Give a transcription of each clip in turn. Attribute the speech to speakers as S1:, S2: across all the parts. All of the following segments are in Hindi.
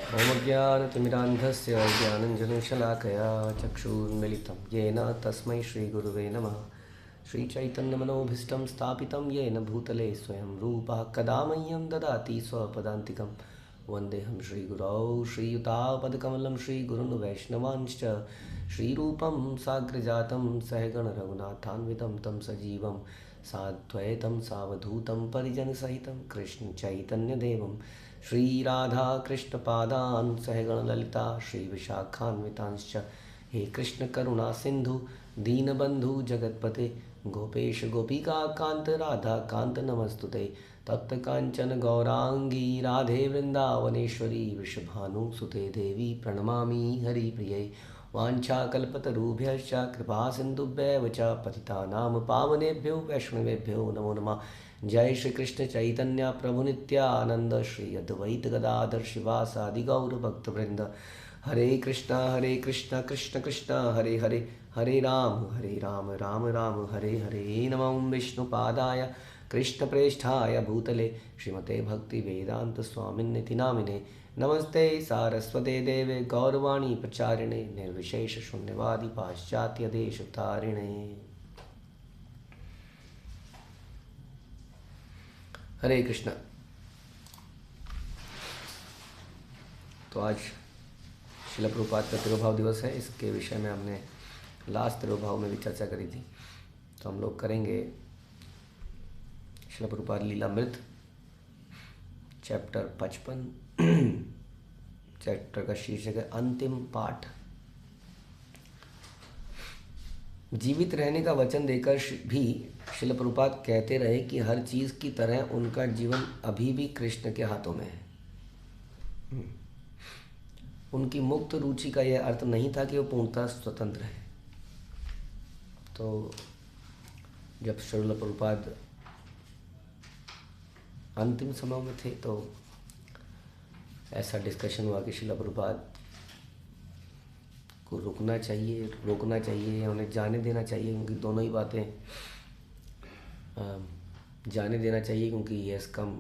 S1: ओमज्ञानतिमिरान्धस्य ज्ञानञ्जनशलाकया चक्षुर्मिलितं येन तस्मै श्रीगुरुवे नमः। श्रीचैतन्यमनोभीष्टं स्थापितं येन भूतले स्वयं रूपः कदा मह्यं ददाति स्वपदान्तिकं। वन्देऽहं श्रीगुरौ श्रीयुतापदकमलं श्रीगुरुन् वैष्णवांश्च श्रीरूपं साग्रजातं सहगणरघुनाथान्वितं तं सजीवं साद्वैतं सावधूतं परिजनसहितं कृष्णचैतन्यदेवं श्रीराधा कृष्णपादान् सहगणललिता श्रीविशाखान्वितांश्च। हे कृष्ण करुणा सिंधु दीनबंधु जगतपते गोपेश गोपिका कांत राधा कांत नमस्तुते। तप्त कांचन गौरांगी राधे वृंदावनेश्वरी वृषभानुसुते देवी प्रणमामि हरिप्रिये। वाञ्छाकल्पतरुभ्यश्च कृपा सिन्धुभ्येव च पतितानां पावनेभ्यो वैष्णवेभ्यो नमो नमः। जय श्री कृष्ण चैतन्य प्रभु नित्यानंद श्री अद्वैत गदाधर शिवासादि गौर भक्तवृंद। हरे कृष्णा कृष्ण कृष्ण हरे हरे हरे राम राम राम हरे हरे। नमो विष्णुपादाय कृष्णप्रेष्ठाय भूतले श्रीमते भक्ति वेदांत स्वामिन्निति नामिने। नमस्ते सारस्वते देवे गौरवाणी प्रचारिणे निर्विशेष शून्यवादी पाश्चात्य देश तारिणे। हरे कृष्णा। तो आज शिला प्रभुपाद का तिरुभाव दिवस है। इसके विषय में हमने लास्ट तिरुभाव में भी चर्चा करी थी। तो हम लोग करेंगे शिला प्रभुपाद लीलामृत चैप्टर 55। चैप्टर का शीर्षक है अंतिम पाठ। जीवित रहने का वचन देकर भी शिला प्रभुपाद कहते रहे कि हर चीज़ की तरह उनका जीवन अभी भी कृष्ण के हाथों में है। उनकी मुक्त रुचि का यह अर्थ नहीं था कि वो पूर्णतः स्वतंत्र है। तो जब शिला प्रभुपाद अंतिम समय में थे तो ऐसा डिस्कशन हुआ कि शिला प्रभुपाद को रोकना चाहिए या उन्हें जाने देना चाहिए, क्योंकि दोनों ही बातें जाने देना चाहिए, क्योंकि he has come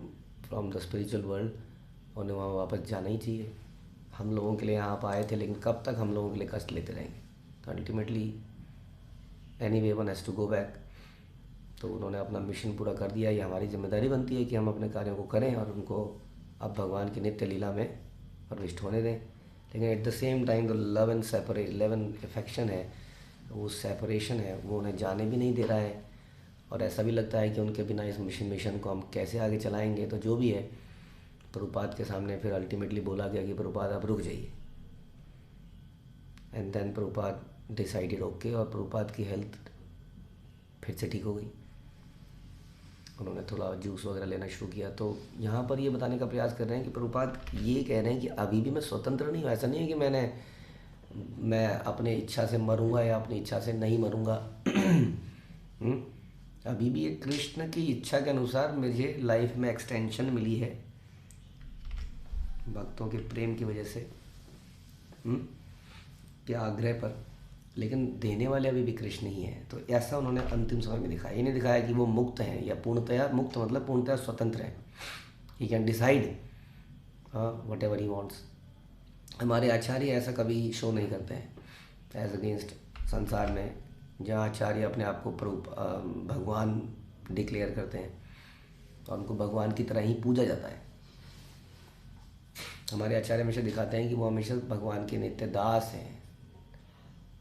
S1: from the spiritual world, उन्हें वहाँ वापस जाना ही चाहिए। हम लोगों के लिए यहाँ पर आए थे, लेकिन कब तक हम लोगों के लिए कष्ट लेते रहेंगे। तो ultimately anyway one has to go back. तो उन्होंने अपना मिशन पूरा कर दिया। ये हमारी जिम्मेदारी बनती है कि हम अपने कार्यों को करें और उनको अब भगवान की नित्य लीला में प्रविष्ट होने दें। लेकिन एट द सेम टाइम जो लव एंड अफेक्शन है, वो सेपरेशन है, वो उन्हें जाने भी नहीं दे रहा है। और ऐसा भी लगता है कि उनके बिना इस मिशन को हम कैसे आगे चलाएंगे। तो जो भी है, प्रभुपाद के सामने फिर अल्टीमेटली बोला गया कि प्रभुपाद आप रुक जाइए। And then Prabhupada decided okay, और प्रभुपाद की हेल्थ फिर से ठीक हो गई। उन्होंने थोड़ा जूस वगैरह लेना शुरू किया। तो यहाँ पर ये बताने का प्रयास कर रहे हैं कि प्रभुपाद ये कह रहे हैं कि अभी भी मैं स्वतंत्र नहीं हूँ। ऐसा नहीं है कि मैं अपने इच्छा से मरूंगा या अपनी इच्छा से नहीं मरूंगा। अभी भी एक कृष्ण की इच्छा के अनुसार मुझे लाइफ में एक्सटेंशन मिली है, भक्तों के प्रेम की वजह से, क्या आग्रह पर। लेकिन देने वाले अभी भी कृष्ण ही हैं। तो ऐसा उन्होंने अंतिम समय में दिखाया। ये नहीं दिखाया कि वो मुक्त हैं या पूर्णतया मुक्त, मतलब पूर्णतया स्वतंत्र हैं। He can decide what ever he wants. हमारे आचार्य ऐसा कभी शो नहीं करते हैं एज अगेंस्ट संसार में, जहाँ आचार्य अपने आप को भगवान डिक्लेयर करते हैं और उनको भगवान की तरह ही पूजा जाता है। हमारे आचार्य हमेशा दिखाते हैं कि वो हमेशा भगवान के नित्य दास हैं।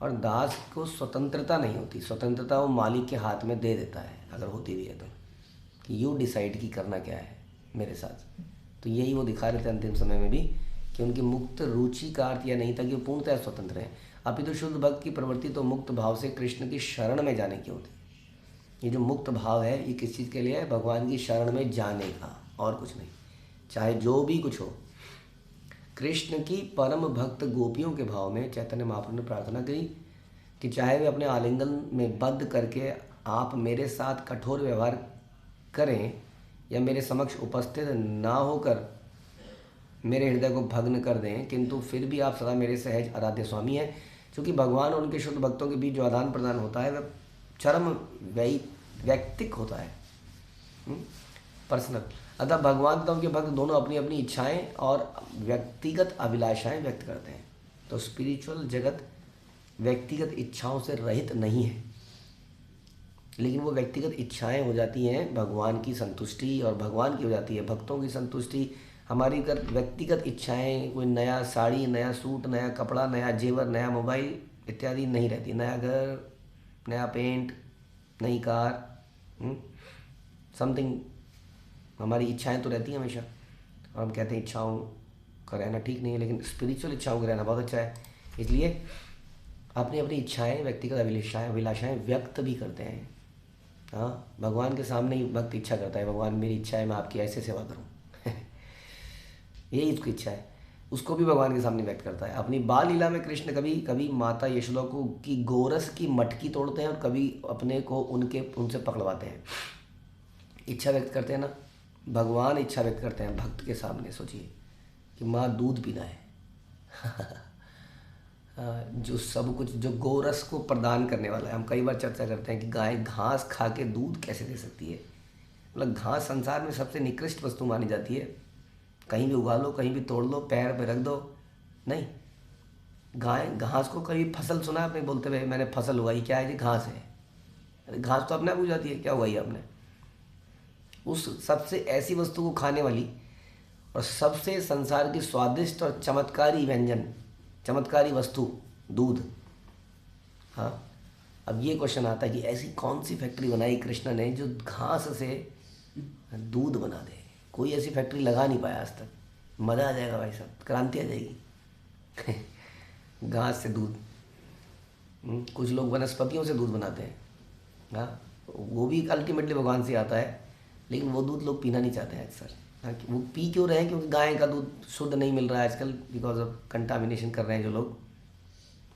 S1: और दास को स्वतंत्रता नहीं होती। स्वतंत्रता वो मालिक के हाथ में दे देता है, अगर होती भी है तो, कि यू डिसाइड की करना क्या है मेरे साथ। तो यही वो दिखा रहे थे अंतिम समय में भी, कि उनकी मुक्त रुचि का अर्थ यह नहीं था कि वो पूर्णतः स्वतंत्र है। अपितु शुद्ध भक्त की प्रवृत्ति तो मुक्त भाव से कृष्ण की शरण में जाने की होती है। ये जो मुक्त भाव है, ये किस चीज़ के लिए है? भगवान की शरण में जाने का, और कुछ नहीं। चाहे जो भी कुछ हो। कृष्ण की परम भक्त गोपियों के भाव में चैतन्य महाप्रभु ने प्रार्थना करी कि चाहे वे अपने आलिंगन में बद्ध करके आप मेरे साथ कठोर व्यवहार करें या मेरे समक्ष उपस्थित ना होकर मेरे हृदय को भग्न कर दें, किंतु फिर भी आप सदा मेरे सहज आराध्य स्वामी हैं। क्योंकि भगवान और उनके शुद्ध भक्तों के बीच जो आदान प्रदान होता है वह चरम वैयक्तिक होता है, पर्सनल। अतः भगवान तथा उनके भक्त दोनों अपनी अपनी इच्छाएं और व्यक्तिगत अभिलाषाएं व्यक्त करते हैं। तो स्पिरिचुअल जगत व्यक्तिगत इच्छाओं से रहित नहीं है, लेकिन वो व्यक्तिगत इच्छाएं हो जाती हैं भगवान की संतुष्टि, और भगवान की हो जाती है भक्तों की संतुष्टि। हमारी अगर व्यक्तिगत इच्छाएं, कोई नया साड़ी, नया सूट, नया कपड़ा, नया जेवर, नया मोबाइल इत्यादि नहीं रहती, नया घर, नया पेंट, नई कार, समथिंग, हमारी इच्छाएं तो रहती हैं हमेशा। और हम कहते हैं इच्छाओं का रहना ठीक नहीं है, लेकिन स्पिरिचुअल इच्छाओं का रहना बहुत अच्छा है। इसलिए अपनी अपनी इच्छाएं, व्यक्तिगत अभिलाषाएं व्यक्त भी करते हैं। हाँ, भगवान के सामने ही भक्त इच्छा करता है, भगवान मेरी इच्छा है मैं आपकी ऐसे सेवा करूँ यही उसकी इच्छा है, उसको भी भगवान के सामने व्यक्त करता है। अपनी बाल लीला में कृष्ण कभी कभी माता यशोदा को की गोरस की मटकी तोड़ते हैं और कभी अपने को उनसे पकड़वाते हैं। इच्छा व्यक्त करते हैं ना, भगवान इच्छा व्यक्त करते हैं भक्त के सामने। सोचिए कि माँ दूध पीना है जो सब कुछ, जो गोरस को प्रदान करने वाला है। हम कई बार चर्चा करते हैं कि गाय घास खा के दूध कैसे दे सकती है। मतलब घास संसार में सबसे निकृष्ट वस्तु मानी जाती है। कहीं भी उगा लो, कहीं भी तोड़ लो, पैर पे रख दो, नहीं। गाय घास को कभी फसल सुना आपने बोलते हुए मैंने फसल उगाई? क्या है जी? घास है। अरे घास तो अपने आप उग जाती है, क्या उगाई आपने? उस सबसे ऐसी वस्तु को खाने वाली और सबसे संसार की स्वादिष्ट और चमत्कारी व्यंजन, चमत्कारी वस्तु दूध। हाँ, अब ये क्वेश्चन आता है कि ऐसी कौन सी फैक्ट्री बनाई कृष्ण ने जो घास से दूध बना दे? कोई ऐसी फैक्ट्री लगा नहीं पाया आज तक। मज़ा आ जाएगा भाई साहब, क्रांति आ जाएगी घास से दूध। कुछ लोग वनस्पतियों से दूध बनाते हैं, हाँ, वो भी अल्टीमेटली भगवान से आता है, लेकिन वो दूध लोग पीना नहीं चाहते हैं अक्सर। हाँ, वो पी क्यों रहे हैं? क्योंकि गाय का दूध शुद्ध नहीं मिल रहा है आजकल, बिकॉज ऑफ कंटामिनेशन कर रहे हैं जो लोग।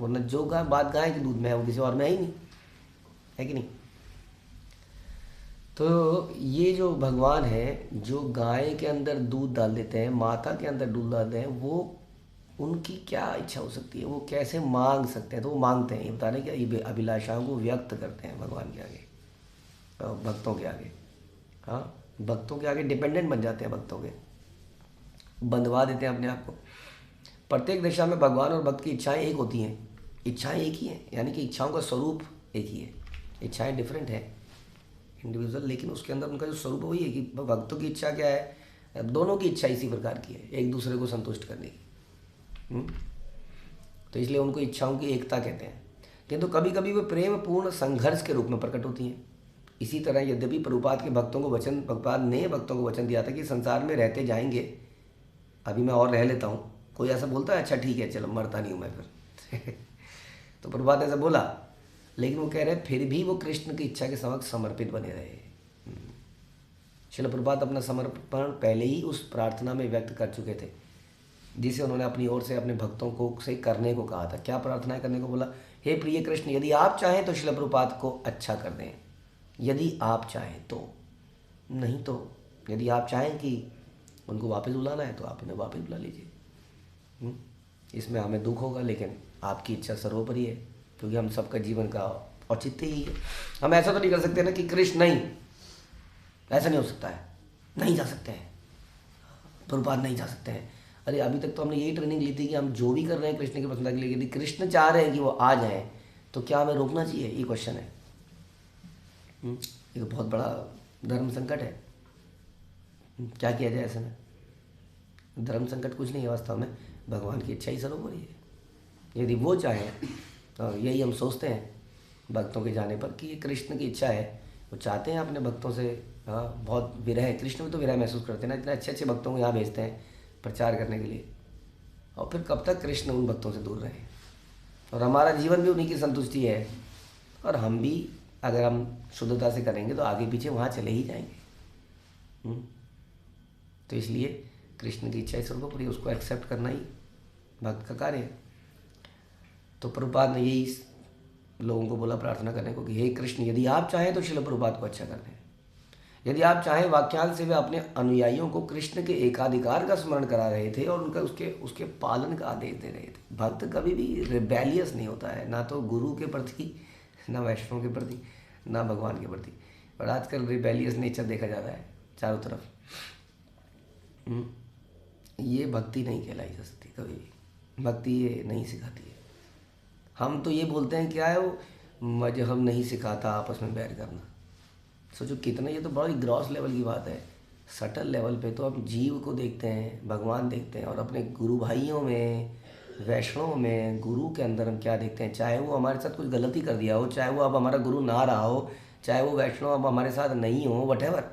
S1: वरना जो बात गाय के दूध में है वो किसी और में है ही नहीं, है कि नहीं? तो ये जो भगवान है, जो गाय के अंदर दूध डाल देते हैं, माता के अंदर दूध डालते हैं, वो उनकी क्या इच्छा हो सकती है? वो कैसे मांग सकते हैं? तो वो मांगते हैं, ये बता रहे हैं कि ये अभिलाषाओं को व्यक्त करते हैं भगवान के आगे, भक्तों के आगे। हाँ, भक्तों के आगे डिपेंडेंट बन जाते हैं, भक्तों के बंधवा देते हैं अपने आप को। प्रत्येक दिशा में भगवान और भक्त की इच्छाएं एक होती हैं, इच्छाएं एक ही हैं, यानी कि इच्छाओं का स्वरूप एक ही है। इच्छाएं डिफरेंट है इंडिविजुअल, लेकिन उसके अंदर उनका जो स्वरूप वही है कि भक्तों की इच्छा क्या है? दोनों की इच्छा इसी प्रकार की है, एक दूसरे को संतुष्ट करने की। तो इसलिए उनको इच्छाओं की एकता कहते हैं। किंतु कभी कभी वे प्रेम पूर्ण संघर्ष के रूप में प्रकट होती हैं। इसी तरह यद्यपि प्रभुपाद के भक्तों को वचन, प्रभुपाद ने भक्तों को वचन दिया था कि संसार में रहते जाएंगे, अभी मैं और रह लेता हूँ। कोई ऐसा बोलता है अच्छा ठीक है चलो मरता नहीं हूँ मैं फिर तो प्रभुपाद ने ऐसा बोला, लेकिन वो कह रहे फिर भी वो कृष्ण की इच्छा के समक्ष समर्पित बने रहे। श्रील प्रभुपाद अपना समर्पण पहले ही उस प्रार्थना में व्यक्त कर चुके थे, जिसे उन्होंने अपनी ओर से अपने भक्तों को से करने को कहा था। क्या प्रार्थना करने को बोला? हे प्रिय कृष्ण, यदि आप चाहें तो श्रील प्रभुपाद को अच्छा कर दें, यदि आप चाहें तो। नहीं तो यदि आप चाहें कि उनको वापस बुलाना है तो आप उन्हें वापस बुला लीजिए। इसमें हमें दुख होगा, लेकिन आपकी इच्छा सर्वोपरि है, क्योंकि हम सबका जीवन का औचित्य ही है। हम ऐसा तो नहीं कर सकते ना कि कृष्ण नहीं, ऐसा नहीं हो सकता है, नहीं जा सकते हैं, प्रभुपाद नहीं जा सकते हैं। अरे अभी तक तो हमने यही ट्रेनिंग ली थी कि हम जो भी कर रहे हैं कृष्ण की प्रसन्नता के लिए, यदि कृष्ण चाह रहे हैं कि वो आ जाएं तो क्या हमें रोकना चाहिए? ये क्वेश्चन है। ये तो बहुत बड़ा धर्म संकट है। क्या किया जाए ऐसे में? धर्म संकट कुछ नहीं है, वास्तव में भगवान की इच्छा ही सर्वोपरि है। यदि वो चाहे तो यही हम सोचते हैं भक्तों के जाने पर कि ये कृष्ण की इच्छा है, वो चाहते हैं अपने भक्तों से। हाँ, बहुत विरह है, कृष्ण भी तो विरह महसूस करते हैं ना, इतने अच्छे अच्छे भक्तों को यहाँ भेजते हैं प्रचार करने के लिए, और फिर कब तक कृष्ण उन भक्तों से दूर रहे? और हमारा जीवन भी उन्हीं की संतुष्टि है, और हम भी अगर हम शुद्धता से करेंगे तो आगे पीछे वहाँ चले ही जाएंगे। तो इसलिए कृष्ण की इच्छा सर्वोपरि, उसको एक्सेप्ट करना ही भक्त का कार्य है। तो प्रभुपाद ने यही लोगों को बोला प्रार्थना करने को कि हे कृष्ण, यदि आप चाहें तो श्रील प्रभुपाद को अच्छा कर दें, यदि आप चाहें। वाक्यांश से वे अपने अनुयायियों को कृष्ण के एकाधिकार का स्मरण करा रहे थे और उनका उसके पालन का आदेश दे रहे थे। भक्त कभी भी रिबेलियस नहीं होता है, ना तो गुरु के प्रति, ना वैष्णव के प्रति, ना भगवान के प्रति। और आजकल रिबेलियस नेचर देखा जा रहा है चारों तरफ। हम्म, ये भक्ति नहीं कहलाई जा सकती कभी भी। भक्ति ये नहीं सिखाती है। हम तो ये बोलते हैं क्या है वो, मजहब नहीं सिखाता आपस में बैर करना। सोचो कितना, ये तो बड़ी ग्रॉस लेवल की बात है। सटल लेवल पे तो हम जीव को देखते हैं, भगवान देखते हैं, और अपने गुरु भाइयों में, वैष्णव में, गुरु के अंदर हम क्या देखते हैं। चाहे वो हमारे साथ कुछ गलती कर दिया हो, चाहे वो अब हमारा गुरु ना रहा हो, चाहे वो वैष्णव अब हमारे साथ नहीं हो, वटेवर,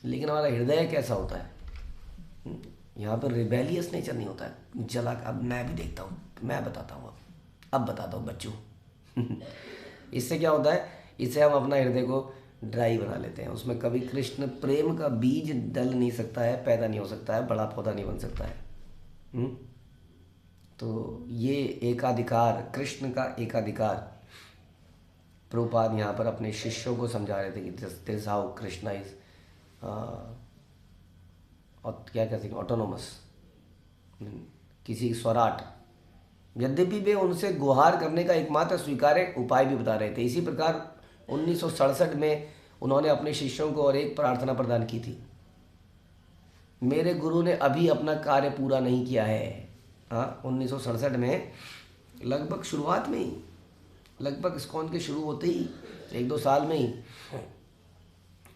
S1: लेकिन हमारा हृदय कैसा होता है। यहाँ पर रिबेलियस नेचर नहीं होता है। जला, अब मैं भी देखता हूँ, मैं बताता हूँ, अब बताता हूँ बच्चों। इससे क्या होता है, इससे हम अपना हृदय को ड्राई बना लेते हैं। उसमें कभी कृष्ण प्रेम का बीज डल नहीं सकता है, पैदा नहीं हो सकता है, बड़ा पौधा नहीं बन सकता है। तो ये एकाधिकार, कृष्ण का एकाधिकार, प्रभुपाद यहाँ पर अपने शिष्यों को समझा रहे थे कि दिस हाउ कृष्णा इज, और क्या कहते हैं, ऑटोनोमस, किसी स्वराट। यद्यपि वे उनसे गुहार करने का एकमात्र स्वीकार्य उपाय भी बता रहे थे। इसी प्रकार 1967 में उन्होंने अपने शिष्यों को और एक प्रार्थना प्रदान की थी। मेरे गुरु ने अभी अपना कार्य पूरा नहीं किया है। हाँ, 1967 में, लगभग शुरुआत में ही, लगभग इस्कॉन के शुरू होते ही 1-2 साल में ही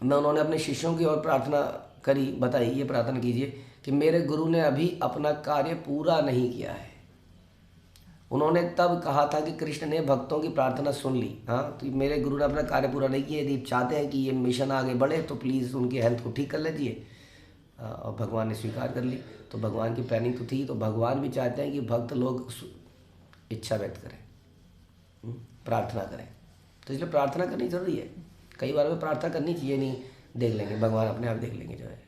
S1: मैं, उन्होंने अपने शिष्यों की ओर प्रार्थना करी, बताई, ये प्रार्थना कीजिए कि मेरे गुरु ने अभी अपना कार्य पूरा नहीं किया है। उन्होंने तब कहा था कि कृष्ण ने भक्तों की प्रार्थना सुन ली। हाँ, तो मेरे गुरु ने अपना कार्य पूरा नहीं किया। यदि चाहते हैं कि ये मिशन आगे बढ़े तो प्लीज़ उनकी हेल्थ को ठीक कर लीजिए। और भगवान ने स्वीकार कर ली। तो भगवान की प्लानिंग तो थी, तो भगवान भी चाहते हैं कि भक्त लोग इच्छा व्यक्त करें, प्रार्थना करें। तो इसलिए प्रार्थना करनी जरूरी है। कई बार में प्रार्थना करनी चाहिए, नहीं देख लेंगे भगवान, अपने आप देख लेंगे जो है,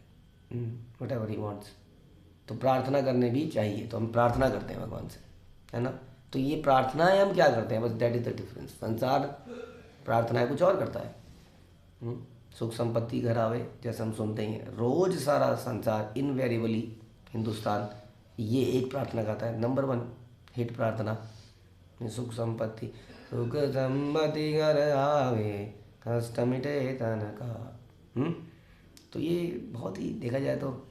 S1: वट एवर ही वॉन्ट्स। तो प्रार्थना करने भी चाहिए। तो हम प्रार्थना करते हैं भगवान से, है ना। तो ये प्रार्थनाएं हम क्या करते हैं, बस दैट इज द डिफरेंस। संसार प्रार्थनाएं कुछ और करता है। सुख संपत्ति घर आवे, जैसे हम सुनते ही हैं रोज, सारा संसार इनवेरिएबली, हिंदुस्तान ये एक प्रार्थना गाता है, नंबर 1 हिट प्रार्थना, सुख संपत्ति, सुख संपत्ति घर आवे, कष्ट मिटे तन का। तो ये बहुत ही, देखा जाए तो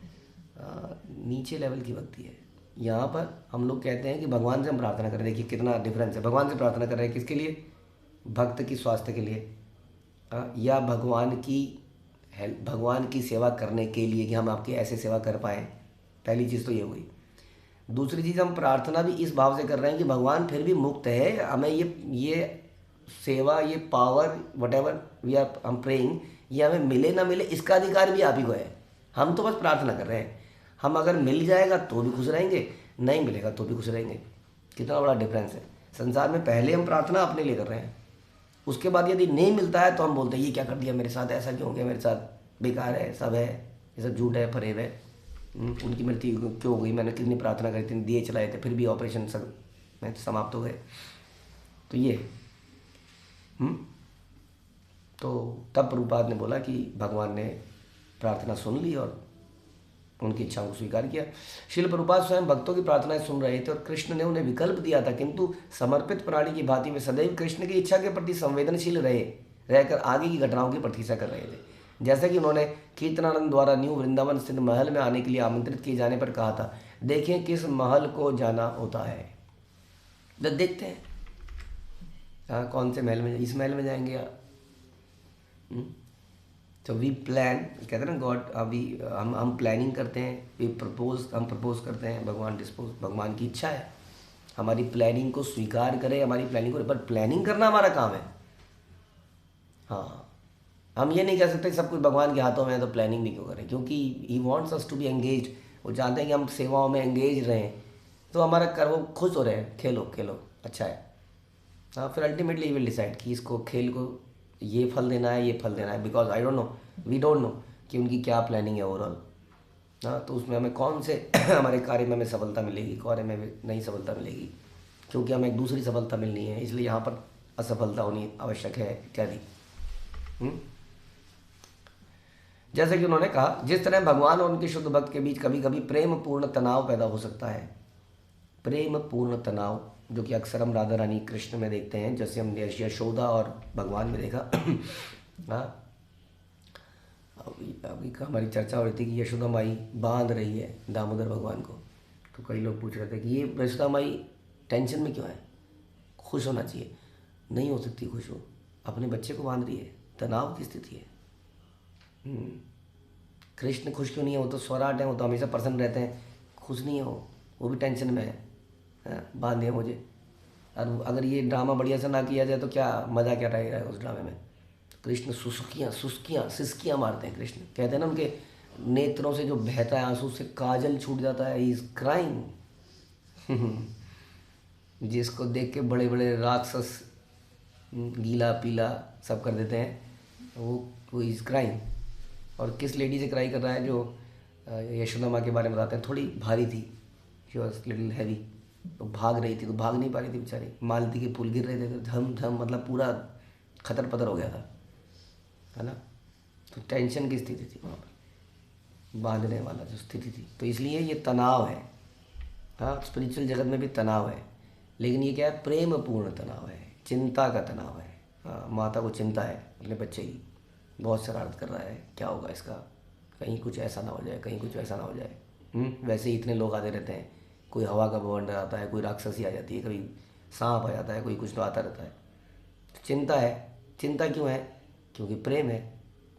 S1: नीचे लेवल की भक्ति है। यहाँ पर हम लोग कहते हैं कि भगवान से हम प्रार्थना करें। देखिए कितना डिफरेंस है। भगवान से प्रार्थना कर रहे हैं किसके लिए, भक्त की स्वास्थ्य के लिए, या भगवान की हेल्प, भगवान की सेवा करने के लिए कि हम आपकी ऐसे सेवा कर पाएँ। पहली चीज़ तो ये हुई। दूसरी चीज़, हम प्रार्थना भी इस भाव से कर रहे हैं कि भगवान फिर भी मुक्त है, हमें ये सेवा, ये power, whatever we are हम प्रेइंग, ये हमें मिले ना मिले इसका अधिकार भी आप ही को है। हम तो बस प्रार्थना कर रहे हैं। हम अगर मिल जाएगा तो भी खुश रहेंगे, नहीं मिलेगा तो भी खुश रहेंगे। कितना बड़ा डिफरेंस है। संसार में पहले हम प्रार्थना अपने लिए कर रहे हैं, उसके बाद यदि नहीं मिलता है तो हम बोलते हैं ये क्या कर दिया मेरे साथ, ऐसा क्यों हो गया मेरे साथ, बेकार है, सब है, ये सब झूठ है, फरेब है, उनकी मृत्यु क्यों हो गई, मैंने कितनी प्रार्थना करी थी, दिए चलाए थे, फिर भी ऑपरेशन सब में समाप्त हो गए। तो ये तो तब प्रभुपाद ने बोला कि भगवान ने प्रार्थना सुन ली और उनकी इच्छाओं को स्वीकार किया। श्रील प्रभुपाद स्वयं भक्तों की प्रार्थनाएं सुन रहे थे और कृष्ण ने उन्हें विकल्प दिया था, किंतु समर्पित प्राणी की भांति में सदैव कृष्ण की इच्छा के प्रति संवेदनशील रहकर आगे की घटनाओं की प्रतीक्षा कर रहे थे। जैसे कि उन्होंने कीर्तनानंद द्वारा न्यू वृंदावन स्थित महल में आने के लिए आमंत्रित किए जाने पर कहा था, देखें किस महल को जाना होता है। तो देखते हैं कौन से महल में, इस महल में जाएंगे या तो वी प्लान, कहते हैं ना गॉड, अभी हम प्लानिंग करते हैं, हम प्रपोज करते हैं, भगवान डिस्पोज, भगवान की इच्छा है हमारी प्लानिंग को स्वीकार करें, हमारी प्लानिंग को, पर प्लानिंग करना हमारा काम है। हाँ, हम ये नहीं कह सकते सब कुछ भगवान के हाथों में है तो प्लानिंग भी क्यों करें, क्योंकि he wants us to be engage. वो चाहते हैं कि हम सेवाओं में एंगेज रहें, तो हमारा कर, वो खुश हो रहे हैं, खेलो खेलो अच्छा है। हाँ, फिर अल्टीमेटली विल डिसाइड कि इसको खेल को ये फल देना है, ये फल देना है, because I don't know, we don't know कि उनकी क्या प्लानिंग है ओवरऑल। हाँ, तो उसमें हमें कौन से हमारे कार्य में हमें सफलता मिलेगी, कार्य में नहीं सफलता मिलेगी, क्योंकि हमें एक दूसरी सफलता मिलनी है, इसलिए यहाँ पर असफलता होनी आवश्यक है इत्यादि। जैसे कि उन्होंने कहा, जिस तरह भगवान और उनके शुद्ध भक्त के बीच कभी कभी प्रेम पूर्ण तनाव पैदा हो सकता है, प्रेम पूर्ण तनाव जो कि अक्सर हम राधा रानी कृष्ण में देखते हैं, जैसे हमने यशोदा और भगवान में देखा। हाँ, अभी हमारी चर्चा हो रही थी कि यशोदा माई बांध रही है दामोदर भगवान को, तो कई लोग पूछ रहे थे कि ये यशोदा माई टेंशन में क्यों है, खुश होना चाहिए। नहीं हो सकती खुश, हो अपने बच्चे को बांध रही है, तनाव की स्थिति है। कृष्ण खुश क्यों नहीं है, वो तो स्वराट है, वो तो हमेशा प्रसन्न रहते हैं, खुश नहीं है वो भी टेंशन में है, बांधे मुझे। और अगर ये ड्रामा बढ़िया से ना किया जाए तो क्या मज़ा क्या रहेगा उस ड्रामे में। कृष्ण सिसकियाँ मारते हैं। कृष्ण कहते हैं ना, उनके नेत्रों से जो बहता है आंसू से काजल छूट जाता है, इज क्राइंग। जिसको देख के बड़े बड़े राक्षस गीला पीला सब कर देते हैं, वो इज क्राइंग। और किस लेडी से क्राई कर रहा है, जो यशोदा माँ के बारे में बताते हैं, थोड़ी भारी थी, शी वॉज लिटिल हैवी, तो भाग रही थी, तो भाग नहीं पा रही थी बेचारी, मालती के फूल गिर रहे थे, तो धम धम मतलब पूरा खतर पतर हो गया था, है ना। तो टेंशन की स्थिति थी वहाँ पर, बांधने वाला जो स्थिति थी, तो इसलिए ये तनाव है। हाँ, स्पिरिचुअल जगत में भी तनाव है, लेकिन ये क्या है, प्रेम पूर्ण तनाव है, चिंता का तनाव है। हाँ, माता को चिंता है अपने बच्चे की, बहुत शरारत कर रहा है, क्या होगा इसका, कहीं कुछ ऐसा ना हो जाए, कहीं कुछ ऐसा ना हो जाए। वैसे ही इतने लोग आते रहते हैं, कोई हवा का बवंडर आता है, कोई राक्षसी आ जाती है, कभी सांप आ जाता है, कोई कुछ तो आता रहता है। चिंता है। चिंता क्यों है, क्योंकि प्रेम है,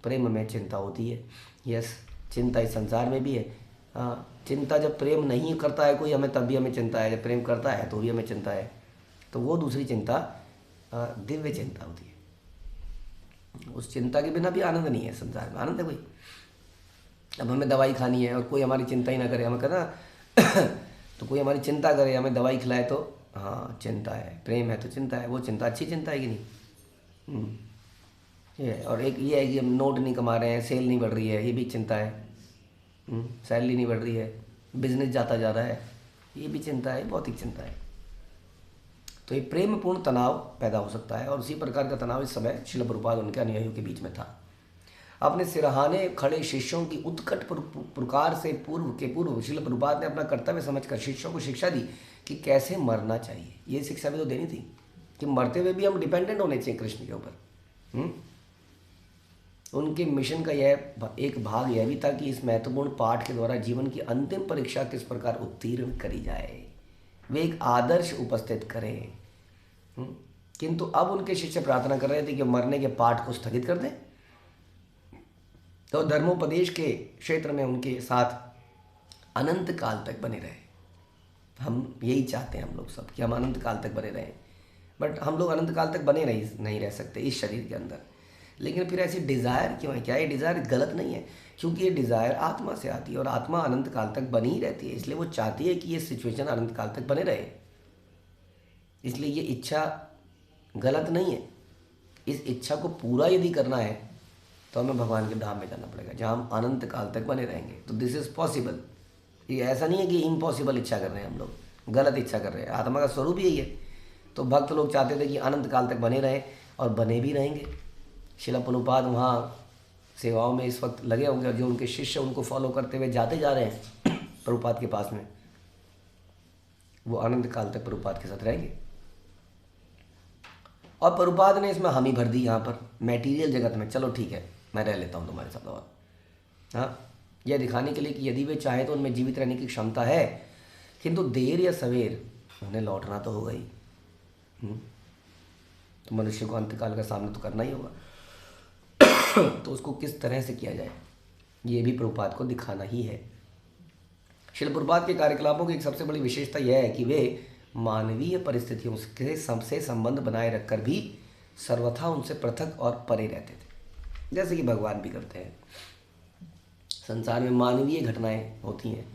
S1: प्रेम में चिंता होती है। यस, चिंता इस संसार में भी है। हाँ, चिंता जब प्रेम नहीं करता है कोई हमें, तब भी हमें चिंता है, जब प्रेम करता है तो भी हमें चिंता है, तो वो दूसरी चिंता दिव्य चिंता होती है। उस चिंता के बिना भी आनंद नहीं है संसार में, आनंद है कोई। अब हमें दवाई खानी है और कोई हमारी चिंता ही ना करे, हमें कहना तो कोई हमारी चिंता करे, हमें दवाई खिलाए, तो हाँ चिंता है, प्रेम है तो चिंता है, वो चिंता अच्छी चिंता है कि नहीं। ये और एक ये है कि हम नोट नहीं कमा रहे हैं, सेल नहीं बढ़ रही है, ये भी चिंता है। सैलरी नहीं बढ़ रही है, बिजनेस जाता जा रहा है, ये भी चिंता है, भौतिक चिंता है। तो ये प्रेमपूर्ण तनाव पैदा हो सकता है, और उसी प्रकार का तनाव इस समय श्रील प्रभुपाद उनके अनुयायियों के बीच में था। अपने सिरहाने खड़े शिष्यों की उत्कट पुकार से पूर्व श्रील प्रभुपाद ने अपना कर्तव्य समझकर शिष्यों को शिक्षा दी कि कैसे मरना चाहिए। ये शिक्षा भी तो देनी थी कि मरते हुए भी हम डिपेंडेंट होने चाहिए कृष्ण के ऊपर। उनके मिशन का यह एक भाग यह भी था कि इस महत्वपूर्ण पाठ के द्वारा जीवन की अंतिम परीक्षा किस प्रकार उत्तीर्ण करी जाए, वे एक आदर्श उपस्थित करें। किंतु अब उनके शिष्य प्रार्थना कर रहे थे कि मरने के पाठ को स्थगित कर दें, तो धर्मोपदेश के क्षेत्र में उनके साथ अनंत काल तक बने रहे। हम यही चाहते हैं हम लोग सब कि हम अनंत काल तक बने रहें, बट हम लोग अनंत काल तक बने नहीं रह सकते इस शरीर के अंदर। लेकिन फिर ऐसी डिज़ायर क्यों है, क्या ये डिज़ायर गलत नहीं है, क्योंकि ये डिज़ायर आत्मा से आती है और आत्मा अनंत काल तक बनी ही रहती है, इसलिए वो चाहती है कि ये सिचुएशन अनंत काल तक बने रहे। इसलिए ये इच्छा गलत नहीं है। इस इच्छा को पूरा यदि करना है तो हमें भगवान के धाम में जाना पड़ेगा, जहाँ हम अनंत काल तक बने रहेंगे। तो दिस इज़ पॉसिबल। ये ऐसा नहीं है कि इम्पॉसिबल इच्छा कर रहे हैं हम लोग, गलत इच्छा कर रहे हैं। आत्मा का स्वरूप यही है। तो भक्त लोग चाहते थे कि अनंत काल तक बने रहें, और बने भी रहेंगे। श्रील प्रभुपाद वहाँ सेवाओं में इस वक्त लगे होंगे, और जो उनके शिष्य उनको फॉलो करते हुए जाते जा रहे हैं प्रभुपाद के पास में, वो अनंत काल तक प्रभुपाद के साथ रहेंगे। और प्रभुपाद ने इसमें हामी भर दी यहाँ पर मैटीरियल जगत में, चलो ठीक है मैं रह लेता हूँ तुम्हारे साथ, और हाँ, यह दिखाने के लिए कि यदि वे चाहे तो उनमें जीवित रहने की क्षमता है, किंतु देर या सवेर उन्हें लौटना तो होगा ही। तो मनुष्य को अंतकाल का सामना तो करना ही होगा। तो उसको किस तरह से किया जाए, ये भी प्रभुपाद को दिखाना ही है। श्रील प्रभुपाद के कार्यकलापों की एक सबसे बड़ी विशेषता यह है कि वे मानवीय परिस्थितियों के से संबंध बनाए रखकर भी सर्वथा उनसे पृथक और परे रहते थे, जैसे कि भगवान भी करते हैं। संसार में मानवीय घटनाएं होती हैं,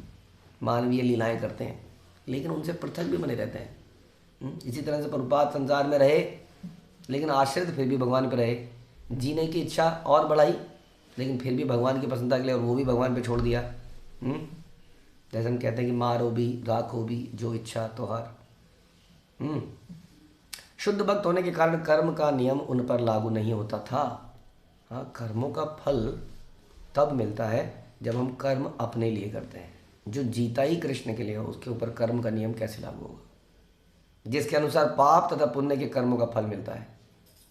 S1: मानवीय लीलाएं करते हैं, लेकिन उनसे पृथक भी बने रहते हैं। इसी तरह से प्रभुपाद संसार में रहे, लेकिन आश्रित फिर भी भगवान पर रहे, जीने की इच्छा और बढ़ाई, लेकिन फिर भी भगवान की प्रसन्नता के लिए, और वो भी भगवान पे छोड़ दिया। जैसे हम कहते हैं कि मारो भी राखो भी जो इच्छा तोहार। शुद्ध भक्त होने के कारण कर्म का नियम उन पर लागू नहीं होता था। हाँ, कर्मों का फल तब मिलता है जब हम कर्म अपने लिए करते हैं। जो जीता ही कृष्ण के लिए हो, उसके ऊपर कर्म का नियम कैसे लागू होगा, जिसके अनुसार पाप तथा पुण्य के कर्मों का फल मिलता है।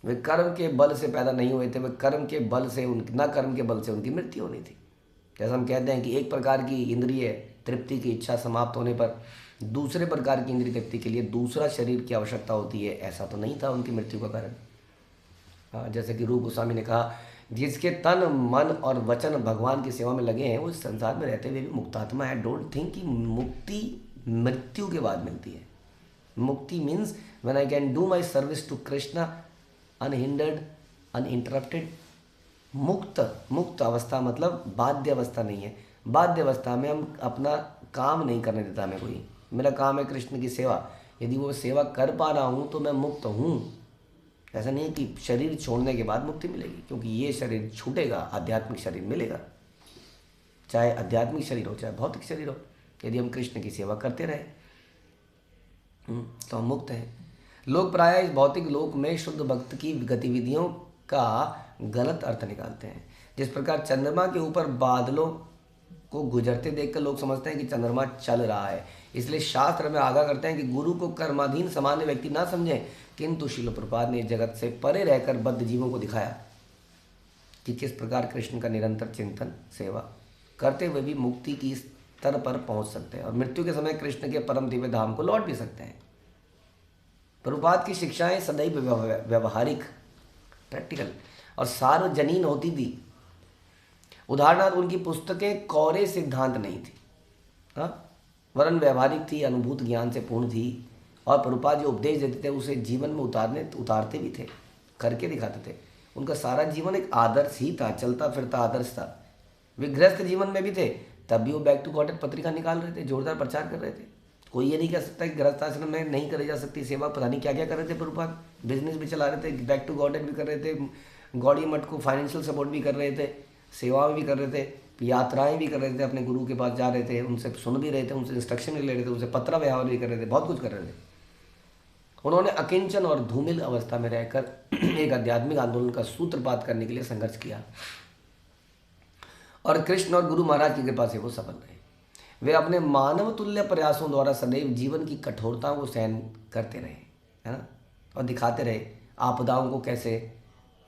S1: वे कर्म के बल से पैदा नहीं हुए थे, वे कर्म के बल से न कर्म के बल से उनकी मृत्यु होनी थी। जैसा हम कहते हैं कि एक प्रकार की इंद्रिय तृप्ति की इच्छा समाप्त होने पर दूसरे प्रकार की इंद्रिय तृप्ति के लिए दूसरा शरीर की आवश्यकता होती है, ऐसा तो नहीं था उनकी मृत्यु का कारण। हाँ, जैसे कि रूप गोस्वामी ने कहा, जिसके तन मन और वचन भगवान की सेवा में लगे हैं वो इस संसार में रहते हुए भी मुक्तात्मा है। डोंट थिंक कि मुक्ति मृत्यु के बाद मिलती है। मुक्ति means when I can do my service to Krishna unhindered uninterrupted. मुक्त अवस्था मतलब बाध्य अवस्था नहीं है। बाध्य अवस्था में हम अपना काम नहीं करने देता हमें कोई। मेरा काम है कृष्ण की सेवा, यदि वो सेवा कर पा रहा हूँ तो मैं मुक्त हूँ। ऐसा नहीं है कि शरीर छोड़ने के बाद मुक्ति मिलेगी, क्योंकि ये शरीर छूटेगा, आध्यात्मिक शरीर मिलेगा। चाहे आध्यात्मिक शरीर हो चाहे भौतिक शरीर हो, यदि हम कृष्ण की सेवा करते रहे तो हम मुक्त हैं। लोग प्रायः इस भौतिक लोक में शुद्ध भक्त की गतिविधियों का गलत अर्थ निकालते हैं। जिस प्रकार चंद्रमा के ऊपर बादलों को गुजरते देखकर लोग समझते हैं कि चंद्रमा चल रहा है, इसलिए शास्त्र में आगाह करते हैं कि गुरु को कर्माधीन सामान्य व्यक्ति ना समझें। किंतु श्रील प्रभुपाद ने इस जगत से परे रहकर बद्ध जीवों को दिखाया कि किस प्रकार कृष्ण का निरंतर चिंतन सेवा करते हुए भी मुक्ति की स्तर पर पहुंच सकते हैं और मृत्यु के समय कृष्ण के परम दिव्य धाम को लौट भी सकते हैं। प्रभुपाद की शिक्षाएं सदैव व्यवहारिक, प्रैक्टिकल और सार्वजनीन होती थी। उदाहरणार्थ उनकी पुस्तकें कोरे सिद्धांत नहीं थी, वरन व्यवहारिक थी, अनुभूत ज्ञान से पूर्ण थी। और प्रभुपाद जो उपदेश देते थे उसे जीवन में उतारते भी थे, करके दिखाते थे। उनका सारा जीवन एक आदर्श ही था, चलता फिरता आदर्श था। वे गृहस्थ जीवन में भी थे, तब भी वो बैक टू गॉडेड पत्रिका निकाल रहे थे, जोरदार प्रचार कर रहे थे। कोई ये नहीं कह सकता कि गृहस्थ आश्रम में नहीं करी जा सकती सेवा। पता नहीं क्या क्या कर रहे थे प्रभुपाद, बिजनेस भी चला रहे थे, बैक टू गॉडेड भी कर रहे थे, गौड़ी मठ को फाइनेंशियल सपोर्ट भी कर रहे थे, सेवा भी कर रहे थे, यात्राएं भी कर रहे थे, अपने गुरु के पास जा रहे थे, उनसे सुन भी रहे थे, उनसे इंस्ट्रक्शन भी ले रहे थे, उनसे पत्र व्यवहार भी कर रहे थे, बहुत कुछ कर रहे थे। उन्होंने अकिंचन और धूमिल अवस्था में रहकर एक आध्यात्मिक आंदोलन का सूत्रपात करने के लिए संघर्ष किया और कृष्ण और गुरु महाराज की कृपा से वो सफल रहे। वे अपने मानव तुल्य प्रयासों द्वारा सदैव जीवन की कठोरताओं को सहन करते रहे, है ना, और दिखाते रहे आपदाओं को कैसे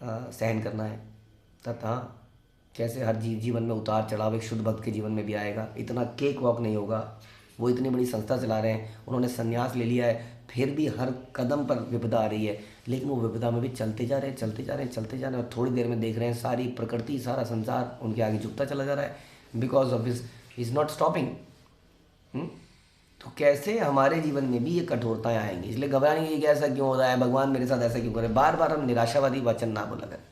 S1: सहन करना है तथा कैसे हर जीवन में उतार चढ़ाव एक शुद्ध भक्त के जीवन में भी आएगा। इतना केक वॉक नहीं होगा। वो इतनी बड़ी संस्था चला रहे हैं, उन्होंने संन्यास ले लिया है, फिर भी हर कदम पर विपदा आ रही है, लेकिन वो विपदा में भी चलते जा रहे हैं, चलते जा रहे हैं, चलते जा रहे हैं। और थोड़ी देर में देख रहे हैं सारी प्रकृति, सारा संसार उनके आगे झुकता चला जा रहा है, because of is not stopping. तो कैसे हमारे जीवन में भी ये कठोरताएं आएंगी। इसलिए घबराएंगे कि ऐसा क्यों हो रहा है, भगवान मेरे साथ ऐसा क्यों करे। बार बार हम निराशावादी वचन ना बोला करें,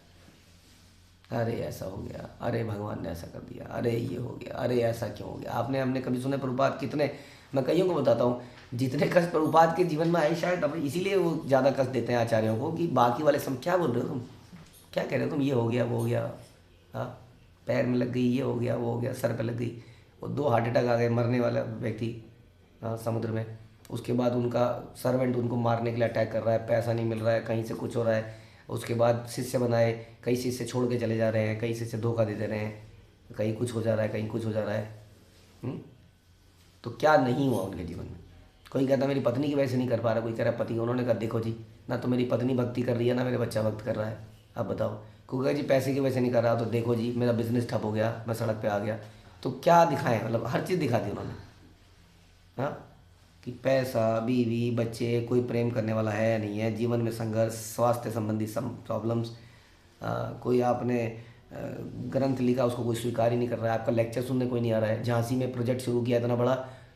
S1: अरे ऐसा हो गया, अरे भगवान ने ऐसा कर दिया, अरे ये हो गया, अरे ऐसा क्यों हो गया। आपने हमने कभी सुने प्रभुपाद कितने, मैं कईयों को बताता हूँ, जितने कष्ट प्रभुपाद के जीवन में आए शायद अब इसीलिए वो ज़्यादा कष्ट देते हैं आचार्यों को कि बाकी वाले सब क्या बोल रहे हो तुम, क्या कह रहे हो तुम, ये हो गया वो हो गया, हाँ पैर में लग गई, ये हो गया वो हो गया, सर पे लग गई। वो 2 हार्ट अटैक आ गए, मरने वाला व्यक्ति समुद्र में। उसके बाद उनका सर्वेंट उनको मारने के लिए अटैक कर रहा है, पैसा नहीं मिल रहा है, कहीं से कुछ हो रहा है। उसके बाद शिष्य बनाए, कई शिष्य छोड़ के चले जा रहे हैं, कई शिष्य धोखा दे दे रहे हैं, कहीं कुछ हो जा रहा है, कहीं कुछ हो जा रहा है। तो क्या नहीं हुआ उनके जीवन में। कोई कहता मेरी पत्नी की वजह से नहीं कर पा रहा, कोई कह रहा पति। उन्होंने कहा देखो जी, ना तो मेरी पत्नी भक्ति कर रही है, ना मेरे बच्चा भक्त कर रहा है, अब बताओ। कोई कहा जी पैसे की वजह से नहीं कर रहा, तो देखो जी मेरा बिजनेस ठप हो गया, मैं सड़क पे आ गया। तो क्या दिखाएं, मतलब हर चीज़ दिखा दी उन्होंने, हाँ, कि पैसा, बीवी, बच्चे, कोई प्रेम करने वाला है नहीं है, जीवन में संघर्ष, स्वास्थ्य संबंधी प्रॉब्लम्स, कोई आपने ग्रंथ लिखा उसको कोई स्वीकार ही नहीं कर रहा है, आपका लेक्चर सुनने कोई नहीं आ रहा है। झांसी में प्रोजेक्ट शुरू किया इतना बड़ा,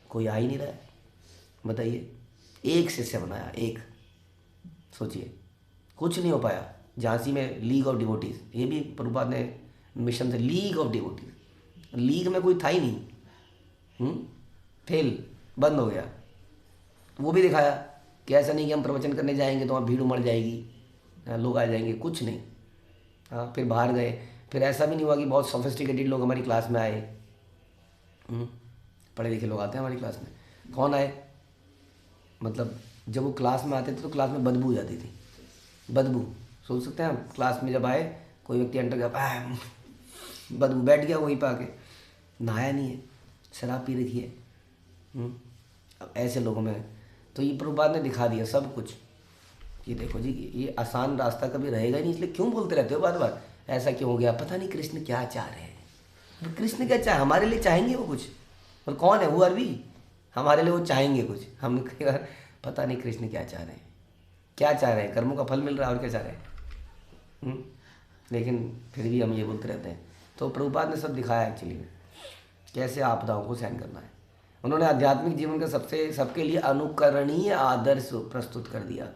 S1: कोई आ ही नहीं रहा है, बताइए। एक शिष्य बनाया, एक, सोचिए कुछ नहीं हो पाया। झांसी में लीग ऑफ डिवोटीज, ये भी प्रभुपाद ने मिशन से, लीग ऑफ डिवोटीज, लीग में कोई था ही नहीं, फेल, बंद हो गया। वो भी दिखाया कि ऐसा नहीं कि हम प्रवचन करने जाएंगे तो वहाँ भीड़ उमड़ जाएगी, लोग आ जाएंगे, कुछ नहीं। हाँ, फिर बाहर गए, फिर ऐसा भी नहीं हुआ कि बहुत सोफिस्टिकेटेड लोग हमारी क्लास में आए। पढ़े लिखे लोग आते हैं हमारी क्लास में। कौन आए, मतलब जब वो क्लास में आते थे तो क्लास में बदबू जाती थी, बदबू, सोच सकते हैं आप। क्लास में जब आए, कोई व्यक्ति एंटर किया, बदबू, बैठ गया वहीं पर आके, नहाया नहीं है, शराब पी रखी है। अब ऐसे लोगों में तो ये प्रभुपाद ने दिखा दिया सब कुछ ये देखो जी, ये आसान रास्ता कभी रहेगा ही नहीं, इसलिए क्यों बोलते रहते हो बार बार ऐसा क्यों हो गया, पता नहीं कृष्ण क्या चाह रहे हैं। तो कृष्ण क्या चाहे, हमारे लिए चाहेंगे वो कुछ, और कौन है वो, अरबी, हमारे लिए वो चाहेंगे कुछ। हम कई बार पता नहीं कृष्ण क्या चाह रहे हैं, क्या चाह रहे हैं, कर्मों का फल मिल रहा है और क्या चाह रहे हैं। लेकिन फिर भी हम ये बोलते रहते हैं। तो प्रभुपाद ने सब दिखाया एक्चुअली में कैसे आपदाओं को सहन करना है। उन्होंने आध्यात्मिक जीवन का सबके लिए अनुकरणीय आदर्श प्रस्तुत कर दिया।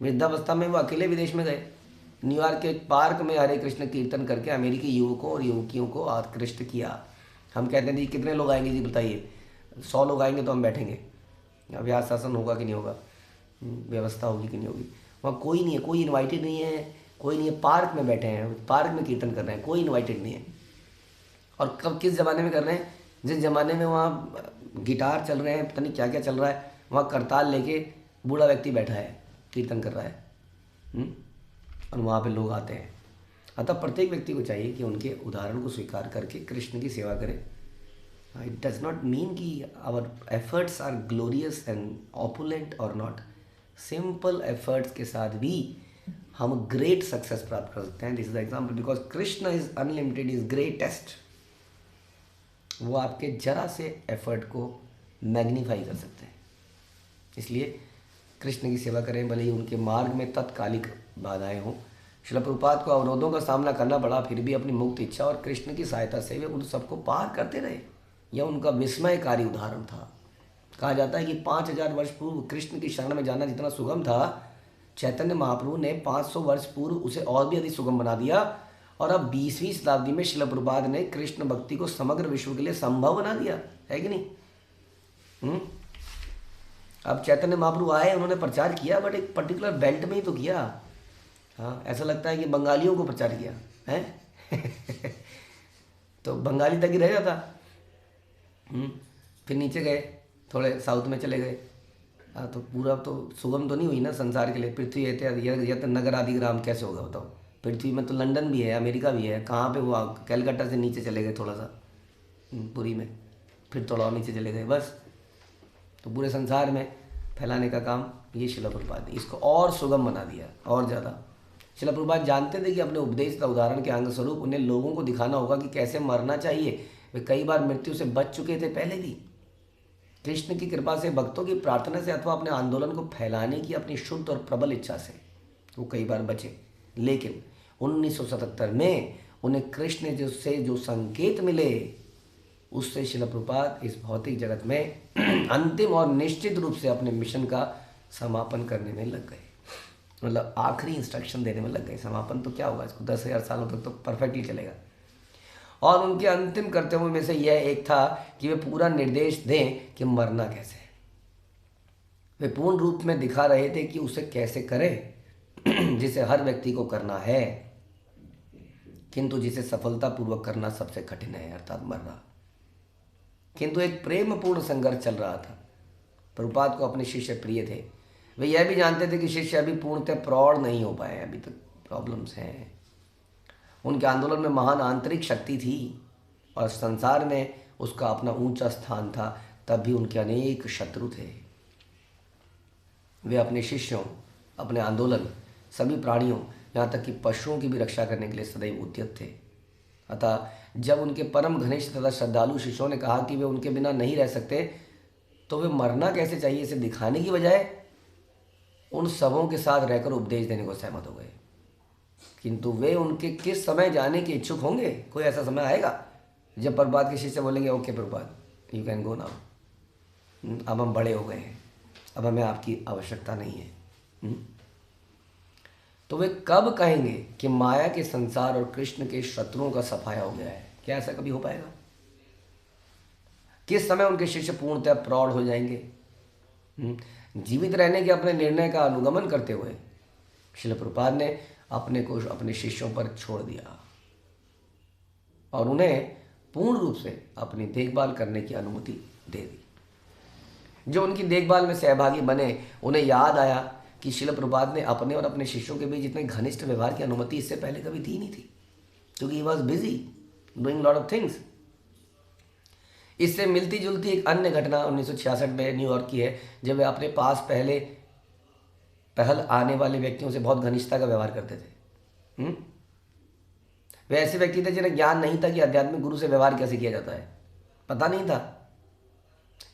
S1: वृद्धावस्था में वो अकेले विदेश में गए, न्यूयॉर्क के एक पार्क में हरे कृष्ण कीर्तन करके अमेरिकी युवकों और युवतियों को आकृष्ट किया। हम कहते हैं जी कितने लोग आएंगे जी बताइए, 100 लोग आएंगे तो हम बैठेंगे, अभ्यास शासन होगा कि नहीं होगा, व्यवस्था होगी कि नहीं होगी। वहाँ कोई नहीं है, कोई इन्वाइटेड नहीं है, कोई नहीं है, पार्क में बैठे हैं, पार्क में कीर्तन कर रहे हैं, कोई इन्वाइटेड नहीं है। और कब किस ज़माने में कर रहे हैं, जिस ज़माने में वहाँ गिटार चल रहे हैं, पता नहीं क्या क्या चल रहा है, वहाँ करताल लेके बूढ़ा व्यक्ति बैठा है कीर्तन कर रहा है, और वहाँ पे लोग आते हैं। अतः प्रत्येक व्यक्ति को चाहिए कि उनके उदाहरण को स्वीकार करके कृष्ण की सेवा करें। इट डज नॉट मीन कि our efforts are glorious and opulent और नॉट। सिंपल एफर्ट्स के साथ भी हम ग्रेट सक्सेस प्राप्त कर सकते हैं। This is the example, because Krishna is unlimited, is greatest. वो आपके जरा से एफर्ट को मैग्नीफाई कर सकते हैं। इसलिए कृष्ण की सेवा करें, भले ही उनके मार्ग में तत्कालिक बाधाएं हों। श्रील प्रभुपाद को अवरोधों का सामना करना पड़ा, फिर भी अपनी मुक्त इच्छा और कृष्ण की सहायता से वे उन सबको पार करते रहे। यह उनका विस्मयकारी उदाहरण था। कहा जाता है कि 5000 वर्ष पूर्व कृष्ण की शरण में जाना जितना सुगम था, चैतन्य महाप्रभु ने 500 वर्ष पूर्व उसे और भी अधिक सुगम बना दिया। और अब 20वीं शताब्दी में श्रील प्रभुपाद ने कृष्ण भक्ति को समग्र विश्व के लिए संभव बना दिया है कि नहीं। अब चैतन्य महाप्रभु आए, उन्होंने प्रचार किया, बट एक पर्टिकुलर बेल्ट में ही तो किया। हाँ, ऐसा लगता है कि बंगालियों को प्रचार किया है तो बंगाली तक ही रह जाता। फिर नीचे गए, थोड़े साउथ में चले गए। हाँ, तो पूरा तो सुगम तो नहीं हुई ना संसार के लिए। पृथ्वी यत नगर आदि ग्राम कैसे होगा बताओ। पृथ्वी में तो लंदन भी है, अमेरिका भी है, कहाँ पे हुआ, कैलकाटा से नीचे चले गए थोड़ा सा पुरी में, फिर थोड़ा और नीचे चले गए, बस। तो पूरे संसार में फैलाने का काम ये श्रील प्रभुपाद ने इसको और सुगम बना दिया और ज़्यादा। श्रील प्रभुपाद जानते थे कि अपने उपदेश तथा उदाहरण के अंग स्वरूप उन्हें लोगों को दिखाना होगा कि कैसे मरना चाहिए। वे कई बार मृत्यु से बच चुके थे पहले भी। कृष्ण की कृपा से, भक्तों की प्रार्थना से अथवा अपने आंदोलन को फैलाने की अपनी शुद्ध और प्रबल इच्छा से वो कई बार बचे। लेकिन 1977 में उन्हें कृष्ण से जो संकेत मिले, उससे श्रील प्रभुपाद इस भौतिक जगत में अंतिम और निश्चित रूप से अपने मिशन का समापन करने में लग गए। मतलब आखिरी इंस्ट्रक्शन देने में लग गए। समापन तो क्या होगा, इसको 10,000 सालों तक तो परफेक्टली चलेगा। और उनके अंतिम कर्तव्यों में से यह एक था कि वे पूरा निर्देश दें कि मरना कैसे है। वे पूर्ण रूप में दिखा रहे थे कि उसे कैसे करें जिसे हर व्यक्ति को करना है, किंतु जिसे सफलतापूर्वक करना सबसे कठिन है, अर्थात मरना। किंतु एक प्रेमपूर्ण संघर्ष चल रहा था। प्रभुपाद को अपने शिष्य प्रिय थे। वे यह भी जानते थे कि शिष्य अभी पूर्णतः प्रौढ़ नहीं हो पाए, अभी तक प्रॉब्लम्स हैं। उनके आंदोलन में महान आंतरिक शक्ति थी और संसार में उसका अपना ऊंचा स्थान था, तब भी उनके अनेक शत्रु थे। वे अपने शिष्यों, अपने आंदोलन, सभी प्राणियों, यहाँ तक कि पशुओं की भी रक्षा करने के लिए सदैव उद्यत थे। अतः जब उनके परम घनिष्ठ तथा श्रद्धालु शिष्यों ने कहा कि वे उनके बिना नहीं रह सकते, तो वे मरना कैसे चाहिए इसे दिखाने की बजाय उन सबों के साथ रहकर उपदेश देने को सहमत हो गए। किंतु वे उनके किस समय जाने के इच्छुक होंगे। कोई ऐसा समय आएगा जब प्रभुपाद के शिष्य बोलेंगे okay Prabhupada you can go now, अब हम बड़े हो गए हैं, अब हमें आपकी आवश्यकता नहीं है। तो वे कब कहेंगे कि माया के संसार और कृष्ण के शत्रुओं का सफाया हो गया है? क्या ऐसा कभी हो पाएगा? किस समय उनके शिष्य पूर्णतः प्रौढ़ हो जाएंगे? जीवित रहने के अपने निर्णय का अनुगमन करते हुए श्रील प्रभुपाद ने अपने को अपने शिष्यों पर छोड़ दिया और उन्हें पूर्ण रूप से अपनी देखभाल करने की अनुमति दे दी। जो उनकी देखभाल में सहभागी बने, उन्हें याद आया कि श्रील प्रभुपाद ने अपने और अपने शिष्यों के बीच इतने घनिष्ठ व्यवहार की अनुमति इससे पहले कभी दी नहीं थी, क्योंकि he was busy doing lot of things. इससे मिलती जुलती एक अन्य घटना 1966 में न्यूयॉर्क की है, जब वे अपने पास पहले पहल आने वाले व्यक्तियों से बहुत घनिष्ठता का व्यवहार करते थे। वे ऐसे व्यक्ति थे जिन्हें ज्ञान नहीं था कि आध्यात्मिक गुरु से व्यवहार कैसे किया जाता है, पता नहीं था।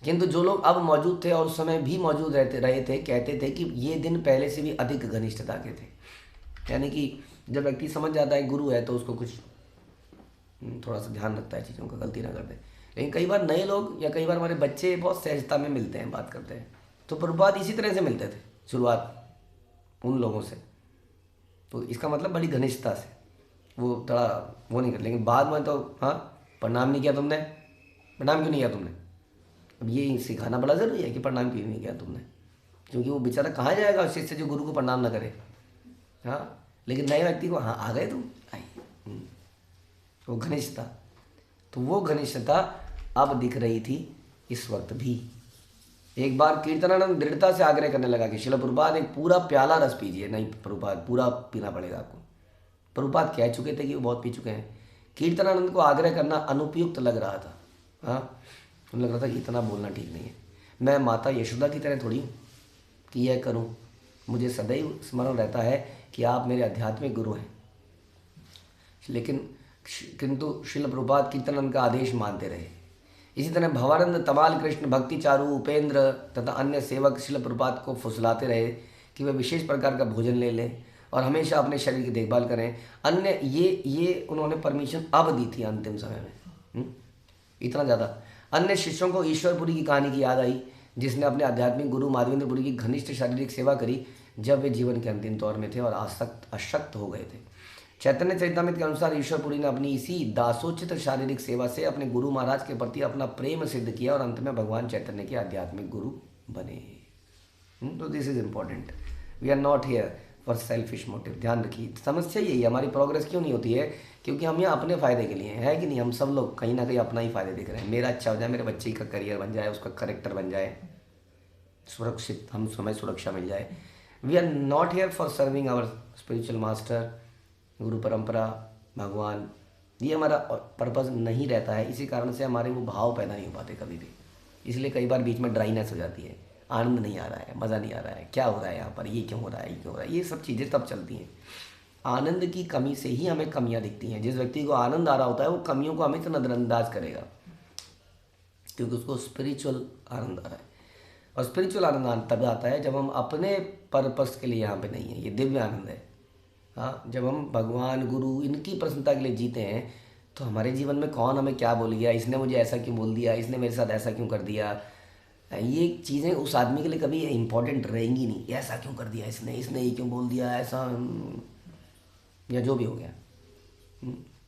S1: किंतु जो लोग अब मौजूद थे और उस समय भी मौजूद रहे थे, कहते थे कि ये दिन पहले से भी अधिक घनिष्ठता के थे। यानी कि जब व्यक्ति समझ जाता है गुरु है तो उसको कुछ थोड़ा सा ध्यान रखता है चीज़ों का, गलती ना कर दे। लेकिन कई बार नए लोग या कई बार हमारे बच्चे बहुत सहजता में मिलते हैं, बात करते हैं। तो प्रभुपाद इसी तरह से मिलते थे शुरुआत उन लोगों से, तो इसका मतलब बड़ी घनिष्ठता से वो थोड़ा वो नहीं कर। लेकिन बाद में तो हाँ, प्रणाम नहीं किया तुमने, प्रणाम क्यों नहीं किया तुमने? अब ये सिखाना बड़ा ज़रूरी है कि प्रणाम क्यों नहीं किया तुमने, क्योंकि वो बेचारा कहाँ जाएगा उस चीज़ से जो गुरु को प्रणाम ना करे। हाँ, लेकिन नए व्यक्ति को हाँ आ गए तुम, आई वो घनिष्ठता, तो वो घनिष्ठता अब दिख रही थी इस वक्त भी। एक बार कीर्तनानंद दृढ़ता से आग्रह करने लगा कि श्रील प्रभुपाद एक पूरा प्याला रस पीजिए। नहीं प्रभुपाद, पूरा पीना पड़ेगा आपको। प्रभुपाद कह चुके थे कि वो बहुत पी चुके हैं। कीर्तनानंद को आग्रह करना अनुपयुक्त लग रहा था। हाँ, उन्हें लग रहा था कि इतना बोलना ठीक नहीं है। मैं माता यशोदा की तरह थोड़ी हूँ कि यह करूँ। मुझे सदैव स्मरण रहता है कि आप मेरे आध्यात्मिक गुरु हैं। लेकिन किंतु श्रील प्रभुपाद कीर्तनानंद का आदेश मानते रहे। इसी तरह भवानंद, तमाल कृष्ण, भक्ति चारू, उपेंद्र तथा अन्य सेवक श्रील प्रभुपाद को फुसलाते रहे कि वे विशेष प्रकार का भोजन ले लें और हमेशा अपने शरीर की देखभाल करें। अन्य ये उन्होंने परमिशन अब दी थी अंतिम समय में। इतना ज़्यादा अन्य शिष्यों को ईश्वरपुरी की कहानी की याद आई, जिसने अपने आध्यात्मिक गुरु माधवेंद्रपुरी की घनिष्ठ शारीरिक सेवा करी जब वे जीवन के अंतिम दौर में थे और अशक्त हो गए थे। चैतन्य चरितामृत के अनुसार ईश्वरपुरी ने अपनी इसी दासोचित शारीरिक सेवा से अपने गुरु महाराज के प्रति अपना प्रेम सिद्ध किया और अंत में भगवान चैतन्य के आध्यात्मिक गुरु बने। तो this is important. We are not here for selfish motive. ध्यान रखिए, समस्या यही है, हमारी प्रोग्रेस क्यों नहीं होती है? क्योंकि हम यहाँ अपने फ़ायदे के लिए है कि नहीं। हम सब लोग कहीं ना कहीं अपना ही फ़ायदे देख रहे हैं। मेरा अच्छा हो जाए, मेरे बच्चे का करियर बन जाए, उसका करेक्टर बन जाए, सुरक्षित हम समय सुरक्षा मिल जाए। We are not here for serving our spiritual master, गुरु परंपरा, भगवान। ये हमारा पर्पज़ नहीं रहता है। इसी कारण से हमारे वो भाव पैदा नहीं हो पाते कभी भी। इसलिए कई बार बीच में ड्राइनेस हो जाती है, आनंद नहीं आ रहा है, मज़ा नहीं आ रहा है, क्या हो रहा है यहाँ पर, ये क्यों हो रहा है, ये क्यों हो रहा है। ये सब चीज़ें तब चलती हैं। आनंद की कमी से ही हमें कमियाँ दिखती हैं। जिस व्यक्ति को आनंद आ रहा होता है वो कमियों को हमेशा नज़रअंदाज करेगा, क्योंकि उसको स्पिरिचुअल आनंद आ रहा है। और स्पिरिचुअल आनंद तब आता है जब हम अपने पर्पस के लिए यहाँ पे नहीं है। ये दिव्य आनंद है। हाँ, जब हम भगवान, गुरु, इनकी प्रसन्नता के लिए जीते हैं तो हमारे जीवन में कौन हमें क्या बोल गया, इसने मुझे ऐसा क्यों बोल दिया, इसने मेरे साथ ऐसा क्यों कर दिया, ये चीज़ें उस आदमी के लिए कभी इम्पोर्टेंट रहेंगी नहीं। ऐसा क्यों कर दिया इसने ये क्यों बोल दिया ऐसा, या जो भी हो गया।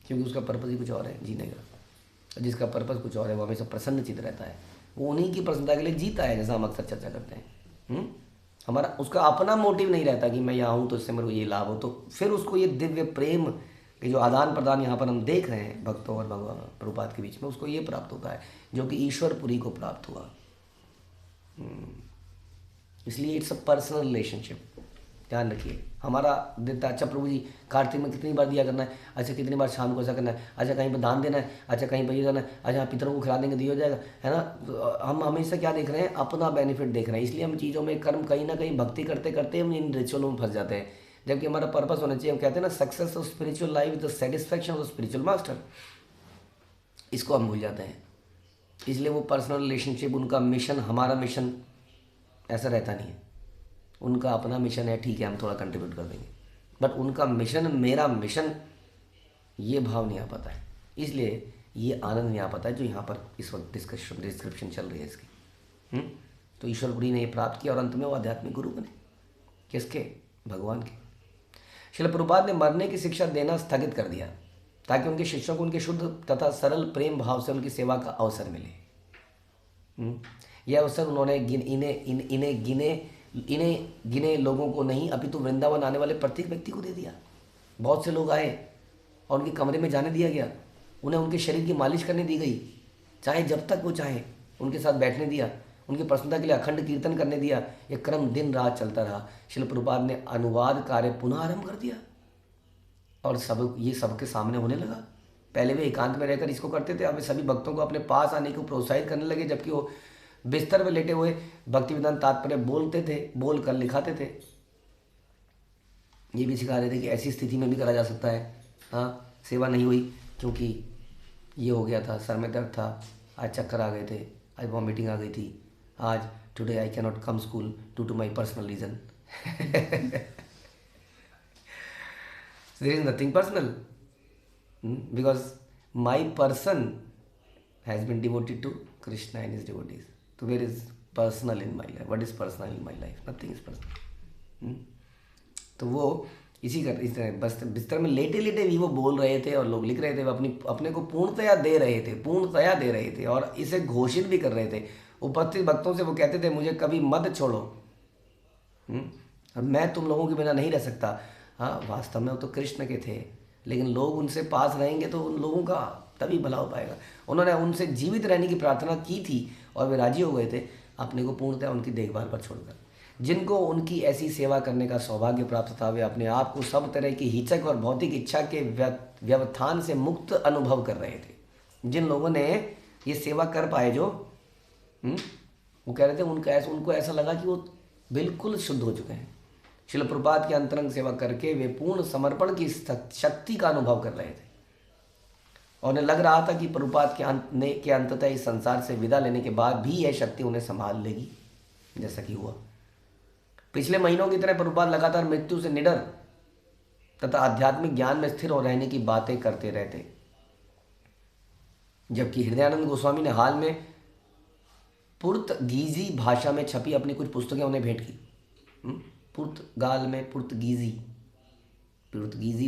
S1: क्योंकि उसका पर्पस ही कुछ और है जीने का। जिसका पर्पस कुछ और है वो हमेशा प्रसन्नचित्त रहता है। वो उन्हीं की प्रसन्नता के लिए जीता है, जैसा हम अक्सर चर्चा करते हैं। हमारा उसका अपना मोटिव नहीं रहता कि मैं यहाँ हूँ तो इससे मेरे को ये लाभ हो। तो फिर उसको ये दिव्य प्रेम के जो आदान प्रदान यहाँ पर हम देख रहे हैं भक्तों और भगवान प्रभुपाद के बीच में, उसको ये प्राप्त होता है जो कि ईश्वरपुरी को प्राप्त हुआ। इसलिए इट्स अ पर्सनल रिलेशनशिप। ध्यान रखिए, हमारा देता अच्छा प्रभु जी कार्तिक में कितनी बार दिया करना है, अच्छा कितनी बार शाम को ऐसा करना है, अच्छा कहीं पर दान देना है, अच्छा कहीं पर ये करना है, अच्छा पितरों को खिला देंगे तो ये हो जाएगा, है ना। तो हम हमेशा क्या देख रहे हैं, अपना बेनिफिट देख रहे हैं। इसलिए हम चीज़ों में कर्म कहीं ना कहीं भक्ति करते करते हम इन रिचुअलों में फंस जाते हैं, जबकि हमारा पर्पस होना चाहिए। हम कहते हैं ना, success of spiritual life the satisfaction of spiritual master. इसको हम भूल जाते हैं। इसलिए वो पर्सनल रिलेशनशिप, उनका मिशन, हमारा मिशन ऐसा रहता नहीं है। उनका अपना मिशन है, ठीक है हम थोड़ा कंट्रीब्यूट कर देंगे, बट उनका मिशन मेरा मिशन, ये भाव नहीं आ पाता है। इसलिए ये आनंद नहीं आ पाता है जो यहाँ पर इस वक्त डिस्क्रिप्शन चल रही है इसकी। तो ईश्वरपुरी ने ये प्राप्त किया और अंत में वो आध्यात्मिक गुरु बने। किसके? भगवान के। श्रील प्रभुपाद ने मरने की शिक्षा देना स्थगित कर दिया ताकि उनके शिष्यों को उनके शुद्ध तथा सरल प्रेम भाव से उनकी सेवा का अवसर मिले। यह अवसर उन्होंने इन्हें गिने लोगों को नहीं, अपितु वृंदावन आने वाले प्रत्येक व्यक्ति को दे दिया। बहुत से लोग आए और उनके कमरे में जाने दिया गया, उन्हें उनके शरीर की मालिश करने दी गई, चाहे जब तक वो चाहे उनके साथ बैठने दिया, उनकी प्रसन्नता के लिए अखंड कीर्तन करने दिया। यह क्रम दिन रात चलता रहा। श्रील प्रभुपाद ने अनुवाद कार्य पुनः आरंभ कर दिया और सबके सामने होने लगा। पहले वे एकांत में रहकर इसको करते थे, अब वे सभी भक्तों को अपने पास आने को प्रोत्साहित करने लगे, जबकि वो बिस्तर में लेटे हुए भक्ति विधान तात्पर्य बोल कर लिखाते थे। ये भी सिखा रहे थे कि ऐसी स्थिति में भी करा जा सकता है। हाँ, सेवा नहीं हुई क्योंकि ये हो गया था, सर में दर्द था, आज चक्कर आ गए थे, आज वॉमिटिंग आ गई थी, आज today I can not come school due to my personal reason. There is nothing personal, because my person has been devoted to Krishna and his devotees. तो where is personal in my life? What is personal in my life? Nothing is personal. तो वो इसी तरह बस बिस्तर में लेटे लेटे भी वो बोल रहे थे और लोग लिख रहे थे, वो अपने को पूर्णतया दे रहे थे, पूर्णतया दे रहे थे और इसे घोषित भी कर रहे थे उपस्थित भक्तों से। वो कहते थे मुझे कभी मत छोड़ो, मैं तुम लोगों के बिना नहीं रह सकता। हाँ, वास्तव में वो तो कृष्ण के थे, लेकिन लोग उनसे पास रहेंगे तो उन लोगों का तभी भला हो पाएगा। उन्होंने उनसे जीवित रहने की प्रार्थना की थी और वे राजी हो गए थे अपने को पूर्णतः उनकी देखभाल पर छोड़कर। जिनको उनकी ऐसी सेवा करने का सौभाग्य प्राप्त था, वे अपने आप को सब तरह की हिचक और भौतिक इच्छा के व्यवधान से मुक्त अनुभव कर रहे थे। जिन लोगों ने ये सेवा कर पाए, जो वो कह रहे थे उनको ऐसा लगा कि वो बिल्कुल शुद्ध हो चुके हैं। श्रील प्रभुपाद की अंतरंग सेवा करके वे पूर्ण समर्पण की शक्ति का अनुभव कर रहे थे और उन्हें लग रहा था कि प्रभुपाद के अंततः इस संसार से विदा लेने के बाद भी यह शक्ति उन्हें संभाल लेगी, जैसा कि हुआ। पिछले महीनों की तरह प्रभुपाद लगातार मृत्यु से निडर तथा आध्यात्मिक ज्ञान में स्थिर हो रहने की बातें करते रहते, जबकि हृदयानंद गोस्वामी ने हाल में पुर्तगीजी भाषा में छपी अपनी कुछ पुस्तकें उन्हें भेंट की। पुर्तगाल में पुर्तगीजी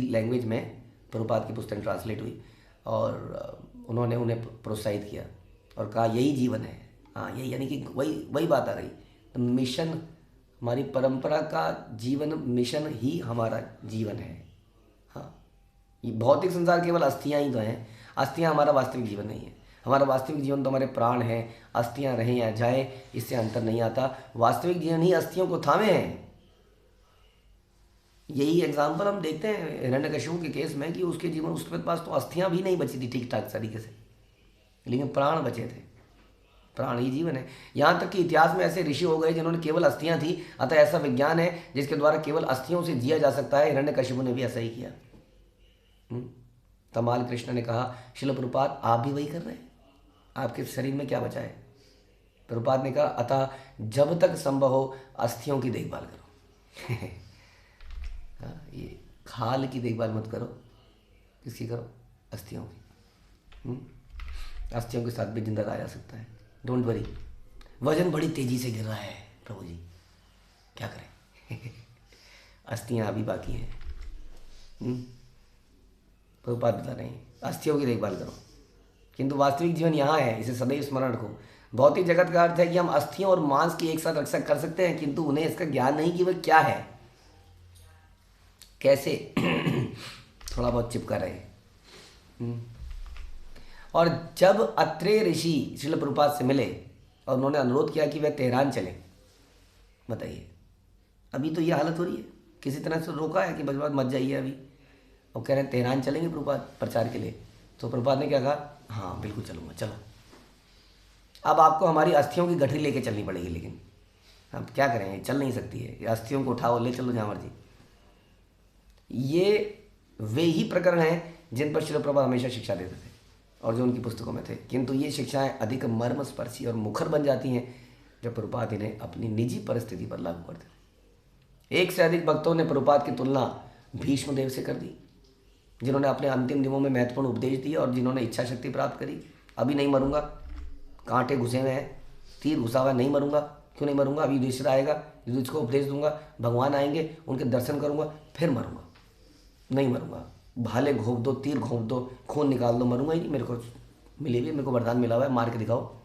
S1: लैंग्वेज में प्रभुपाद की पुस्तक ट्रांसलेट हुई और उन्होंने उन्हें प्रोत्साहित किया और कहा यही जीवन है। हाँ, यही, यानी कि वही बात आ गई। तो मिशन, हमारी परंपरा का जीवन मिशन ही हमारा जीवन है। हाँ, ये भौतिक संसार केवल अस्थियां ही तो हैं, अस्थियां हमारा वास्तविक जीवन नहीं है। हमारा वास्तविक जीवन तो हमारे प्राण हैं, अस्थियां रहें या जाए इससे अंतर नहीं आता। वास्तविक जीवन ही अस्थियों को थामे हैं। यही एग्जाम्पल हम देखते हैं हिरण्यकशिपु के केस में कि उसके जीवन, उसके पास तो अस्थियां भी नहीं बची थी ठीक ठाक तरीके से, लेकिन प्राण बचे थे। प्राण ही जीवन है। यहाँ तक कि इतिहास में ऐसे ऋषि हो गए जिन्होंने केवल अस्थियां थी, अतः ऐसा विज्ञान है जिसके द्वारा केवल अस्थियों से जिया जा सकता है। हिरण्यकशिपु ने भी ऐसा ही किया। तमाल कृष्ण ने कहा, श्रील प्रभुपाद आप भी वही कर रहे हैं, आपके शरीर में क्या बचा है? प्रभुपाद ने कहा, अतः जब तक संभव हो अस्थियों की देखभाल करो। ये खाल की देखभाल मत करो, किसकी करो? अस्थियों की। अस्थियों के साथ भी जिंदा रहा जा सकता है। Don't worry. वजन बड़ी तेजी से गिर रहा है प्रभु जी, क्या करें? अस्थियां अभी बाकी हैं। प्रभुपाद बता रहे हैं अस्थियों की देखभाल करो, किंतु वास्तविक जीवन यहाँ है, इसे सदैव स्मरण रखो। भौतिक जगत का अर्थ है कि हम अस्थियों और मांस की एक साथ रक्षा कर सकते हैं, किंतु उन्हें इसका ज्ञान नहीं कि वह क्या है, कैसे। थोड़ा बहुत चिपका रहे। और जब अत्रेय ऋषि श्रील प्रभुपाद से मिले और उन्होंने अनुरोध किया कि वह तेहरान चले, बताइए अभी तो ये हालत हो रही है, किसी तरह से रोका है कि बजबात मत जाइए अभी, और कह रहे हैं तेहरान चलेंगे प्रभुपाद प्रचार के लिए। तो प्रभुपाद ने क्या कहा, हाँ बिल्कुल चलूँगा, चलो। अब आपको हमारी अस्थियों की गठरी लेके चलनी पड़ेगी, लेकिन अब क्या करें, चल नहीं सकती है, अस्थियों को उठाओ ले चलो जहाँ मर्जी। ये वे ही प्रकरण हैं जिन पर श्रील प्रभुपाद हमेशा शिक्षा देते थे और जो उनकी पुस्तकों में थे, किंतु ये शिक्षाएं अधिक मर्मस्पर्शी और मुखर बन जाती हैं जब प्रभुपाद इन्हें अपनी निजी परिस्थिति पर लागू करते थे। एक से अधिक भक्तों ने प्रभुपाद की तुलना भीष्मदेव से कर दी, जिन्होंने अपने अंतिम दिनों में महत्वपूर्ण उपदेश दिए और जिन्होंने इच्छा शक्ति प्राप्त करी। अभी नहीं मरूंगा, कांटे घुसे हुए हैं, तीर घुसा हुआ, नहीं मरूंगा। क्यों नहीं मरूंगा? अभी युधिष्ठिर आएगा, युधिष्ठिर को उपदेश दूंगा, भगवान आएंगे, उनके दर्शन करूंगा, फिर मरूंगा। नहीं मरूंगा, भाले घोंप दो, तीर घोंप दो, खून निकाल दो, मरूंगा ही नहीं। मेरे को मिली हुई, मेरे को वरदान मिला हुआ है, मार के दिखाओ।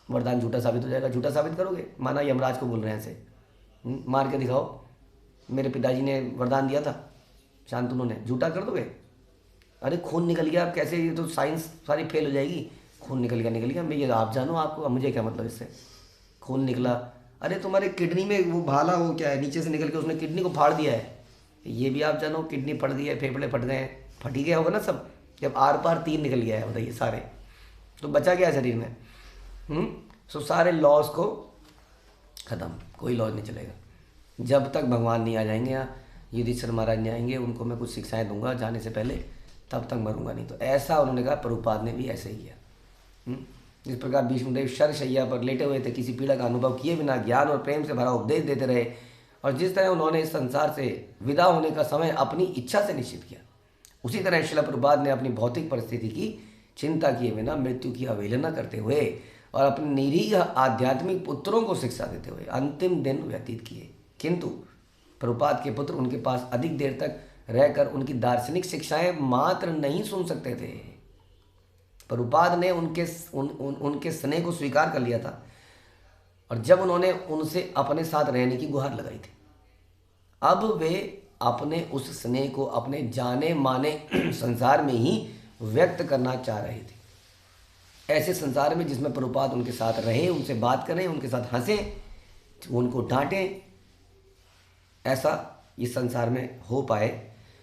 S1: वरदान झूठा साबित हो जाएगा। झूठा साबित करोगे, माना यमराज को बोल रहे हैं ऐसे, मार के दिखाओ, मेरे पिताजी ने वरदान दिया था, शांतनु ने, झूठा कर दोगे? अरे खून निकल गया, अब कैसे, ये तो साइंस सारी फेल हो जाएगी। खून निकल गया, मैं ये आप जानो, आपको मुझे क्या मतलब इससे? खून निकला, अरे तुम्हारे किडनी में वो भाला, वो क्या है, नीचे से निकल के उसने किडनी को फाड़ दिया है, ये भी आप जानो। किडनी फट दी है, फेफड़े फट गए हैं, फट ही गया होगा ना सब, जब आर पार तीर निकल गया है, बताइए सारे, तो बचा गया शरीर में। सो सारे लॉस को ख़त्म, कोई लॉस नहीं चलेगा जब तक भगवान नहीं आ जाएंगे यहाँ। युधिष्ठिर महाराज नहीं आएंगे, उनको मैं कुछ शिक्षाएं दूंगा जाने से पहले, तब तक मरूंगा नहीं। तो ऐसा उन्होंने कहा, प्रभुपाद ने भी ऐसे ही किया। जिस प्रकार भीष्मदेव शरशैया पर लेटे हुए थे, किसी पीड़ा का अनुभव किए बिना ज्ञान और प्रेम से भरा उपदेश देते रहे, और जिस तरह उन्होंने इस संसार से विदा होने का समय अपनी इच्छा से निश्चित किया, उसी तरह श्रील प्रभुपाद ने अपनी भौतिक परिस्थिति की चिंता किए बिना मृत्यु की अवहेलना करते हुए और अपने निरीह आध्यात्मिक पुत्रों को शिक्षा देते हुए अंतिम दिन व्यतीत किए। किंतु प्रभुपाद के पुत्र उनके पास अधिक देर तक रहकर उनकी दार्शनिक शिक्षाएं मात्र नहीं सुन सकते थे। प्रभुपाद ने उनके स्नेह को स्वीकार कर लिया था, और जब उन्होंने उनसे अपने साथ रहने की गुहार लगाई थी, अब वे अपने उस स्नेह को अपने जाने माने संसार में ही व्यक्त करना चाह रहे थे। ऐसे संसार में जिसमें प्रभुपाद उनके साथ रहे, उनसे बात करें, उनके साथ हंसें, उनको डांटें, ऐसा इस संसार में हो पाए।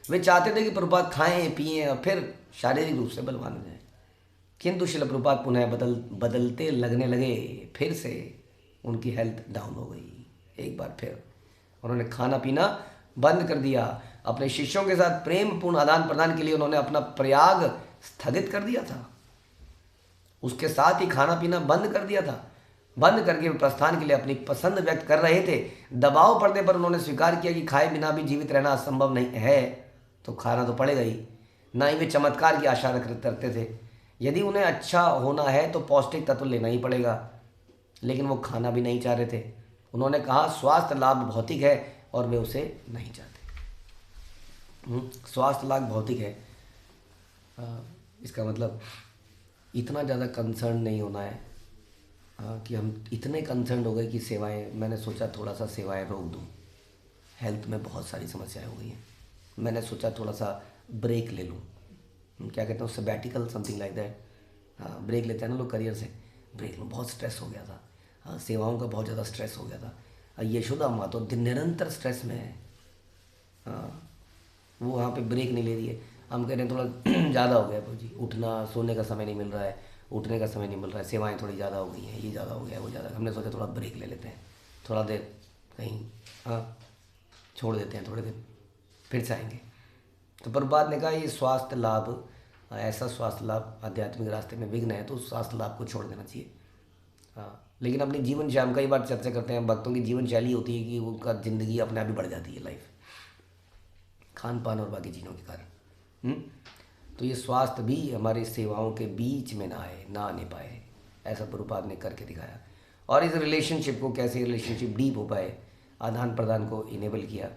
S1: वे चाहते थे कि प्रभुपाद खाएं पिएं और फिर शारीरिक रूप से बलवान हो जाए। किंतु श्रील प्रभुपाद पुनः बदलते लगने लगे। फिर से उनकी हेल्थ डाउन हो गई। एक बार फिर उन्होंने खाना पीना बंद कर दिया। अपने शिष्यों के साथ प्रेम पूर्ण आदान प्रदान के लिए उन्होंने अपना प्रयाग स्थगित कर दिया था। उसके साथ ही खाना पीना बंद कर दिया था। बंद करके वे प्रस्थान के लिए अपनी पसंद व्यक्त कर रहे थे। दबाव पड़ने पर उन्होंने स्वीकार किया कि खाए बिना भी जीवित रहना असंभव नहीं है, तो खाना तो पड़ेगा ही। ना ही वे चमत्कार की आशा करते थे। यदि उन्हें अच्छा होना है तो पौष्टिक तत्व लेना ही पड़ेगा, लेकिन वो खाना भी नहीं चाह रहे थे। उन्होंने कहा स्वास्थ्य लाभ भौतिक है और वे उसे नहीं चाहते। स्वास्थ्य लाभ भौतिक है, इसका मतलब इतना ज़्यादा कंसर्न नहीं होना है कि हम इतने कंसर्न हो गए कि सेवाएं, मैंने सोचा थोड़ा सा सेवाएं रोक दूं। हेल्थ में बहुत सारी समस्याएं हो गई हैं, मैंने सोचा थोड़ा सा ब्रेक ले लूं। क्या कहते हैं, सबैटिकल समथिंग लाइक दैट। हाँ, ब्रेक लेते हैं ना लोग करियर से, ब्रेक लो, बहुत स्ट्रेस हो गया था। हाँ, सेवाओं का बहुत ज़्यादा स्ट्रेस हो गया था। यशोदा माँ तो निरंतर स्ट्रेस में है। हाँ, वो वहाँ पे ब्रेक नहीं ले रही है। हम कह रहे हैं थोड़ा ज़्यादा हो गया जी, उठना सोने का समय नहीं मिल रहा है, उठने का समय नहीं मिल रहा है, सेवाएं थोड़ी ज़्यादा हो गई हैं, ये ज़्यादा हो गया वो ज़्यादा। हमने सोचा थोड़ा ब्रेक ले लेते हैं, थोड़ा देर कहीं छोड़ देते हैं, थोड़ी देर फिर से आएंगे। तो प्रभुपाद ने कहा ये स्वास्थ्य लाभ, ऐसा स्वास्थ्य लाभ आध्यात्मिक रास्ते में विघ्न है, तो उस स्वास्थ्य लाभ को छोड़ देना चाहिए। लेकिन अपनी जीवन शैली, हम कई बार चर्चा करते हैं, भक्तों की जीवन शैली होती है कि उनका ज़िंदगी अपने आप ही बढ़ जाती है, लाइफ खान पान और बाकी चीज़ों के कारण। तो ये स्वास्थ्य भी हमारी सेवाओं के बीच में ना आने पाए, ऐसा प्रभुपाद ने करके दिखाया। और इस रिलेशनशिप को, कैसे रिलेशनशिप डीप हो पाए, आदान प्रदान को इनेबल किया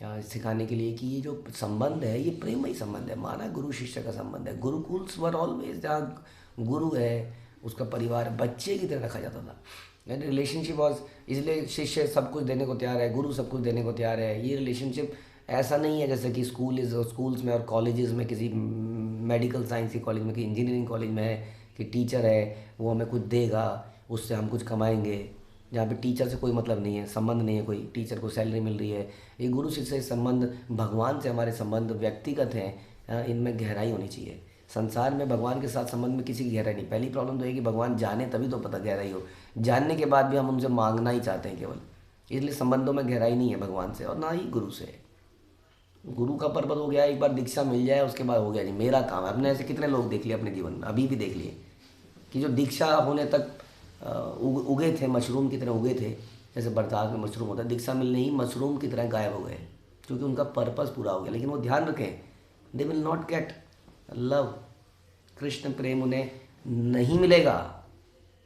S1: सिखाने के लिए कि ये जो संबंध है ये प्रेममय संबंध है, माना गुरु शिष्य का संबंध है। गुरुकुल्स वर ऑलवेज, जहाँ गुरु है उसका परिवार बच्चे की तरह रखा जाता था। एंड रिलेशनशिप वॉज, इसलिए शिष्य सब कुछ देने को तैयार है, गुरु सब कुछ देने को तैयार है। ये रिलेशनशिप ऐसा नहीं है जैसे कि स्कूल्स में और कॉलेजेस में, किसी मेडिकल साइंस के कॉलेज में, कि इंजीनियरिंग कॉलेज में है कि टीचर है वो हमें कुछ देगा, उससे हम कुछ कमाएंगे। जहाँ पे टीचर से कोई मतलब नहीं है, संबंध नहीं है, कोई टीचर को सैलरी मिल रही है। ये गुरु शिष्य से संबंध, भगवान से हमारे संबंध व्यक्तिगत हैं, इनमें गहराई होनी चाहिए। संसार में भगवान के साथ संबंध में किसी की गहराई नहीं। पहली प्रॉब्लम तो है कि भगवान जाने तभी तो पता गहराई हो, जानने के बाद भी हम उनसे मांगना ही चाहते हैं केवल, इसलिए संबंधों में गहराई नहीं है भगवान से और ना ही गुरु से। गुरु का पर्पज हो गया एक बार दीक्षा मिल जाए उसके बाद हो गया जी मेरा काम है। अपने ऐसे कितने लोग देख लिए अपने जीवन में, अभी भी देख लिए, कि जो दीक्षा होने तक उगे थे, मशरूम की तरह उगे थे, जैसे बरसात में मशरूम होता है, दीक्षा मिलने ही मशरूम की तरह गायब हो गए, क्योंकि उनका पर्पस पूरा हो गया। लेकिन वो ध्यान रखें, they will not get love, Krishna प्रेम उन्हें नहीं मिलेगा।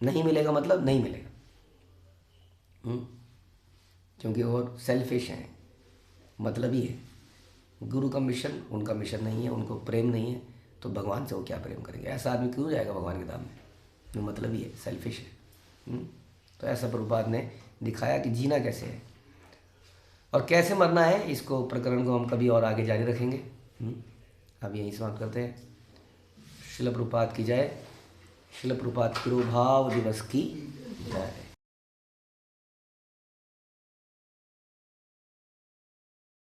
S1: नहीं मिलेगा मतलब नहीं मिलेगा, क्योंकि वो सेल्फिश हैं, मतलब ही है। गुरु का मिशन उनका मिशन नहीं है, उनको प्रेम नहीं है, तो भगवान से वो क्या प्रेम करेंगे? ऐसा आदमी क्यों जाएगा भगवान के धाम में? जो मतलब ही है, सेल्फिश है। तो ऐसा प्रभुपाद ने दिखाया कि जीना कैसे है और कैसे मरना है। इसको प्रकरण को हम कभी और आगे जारी रखेंगे। अब यहीं समाप्त करते हैं। श्रील प्रभुपाद की जय। श्रील प्रभुपाद तिरुभाव दिवस की जय।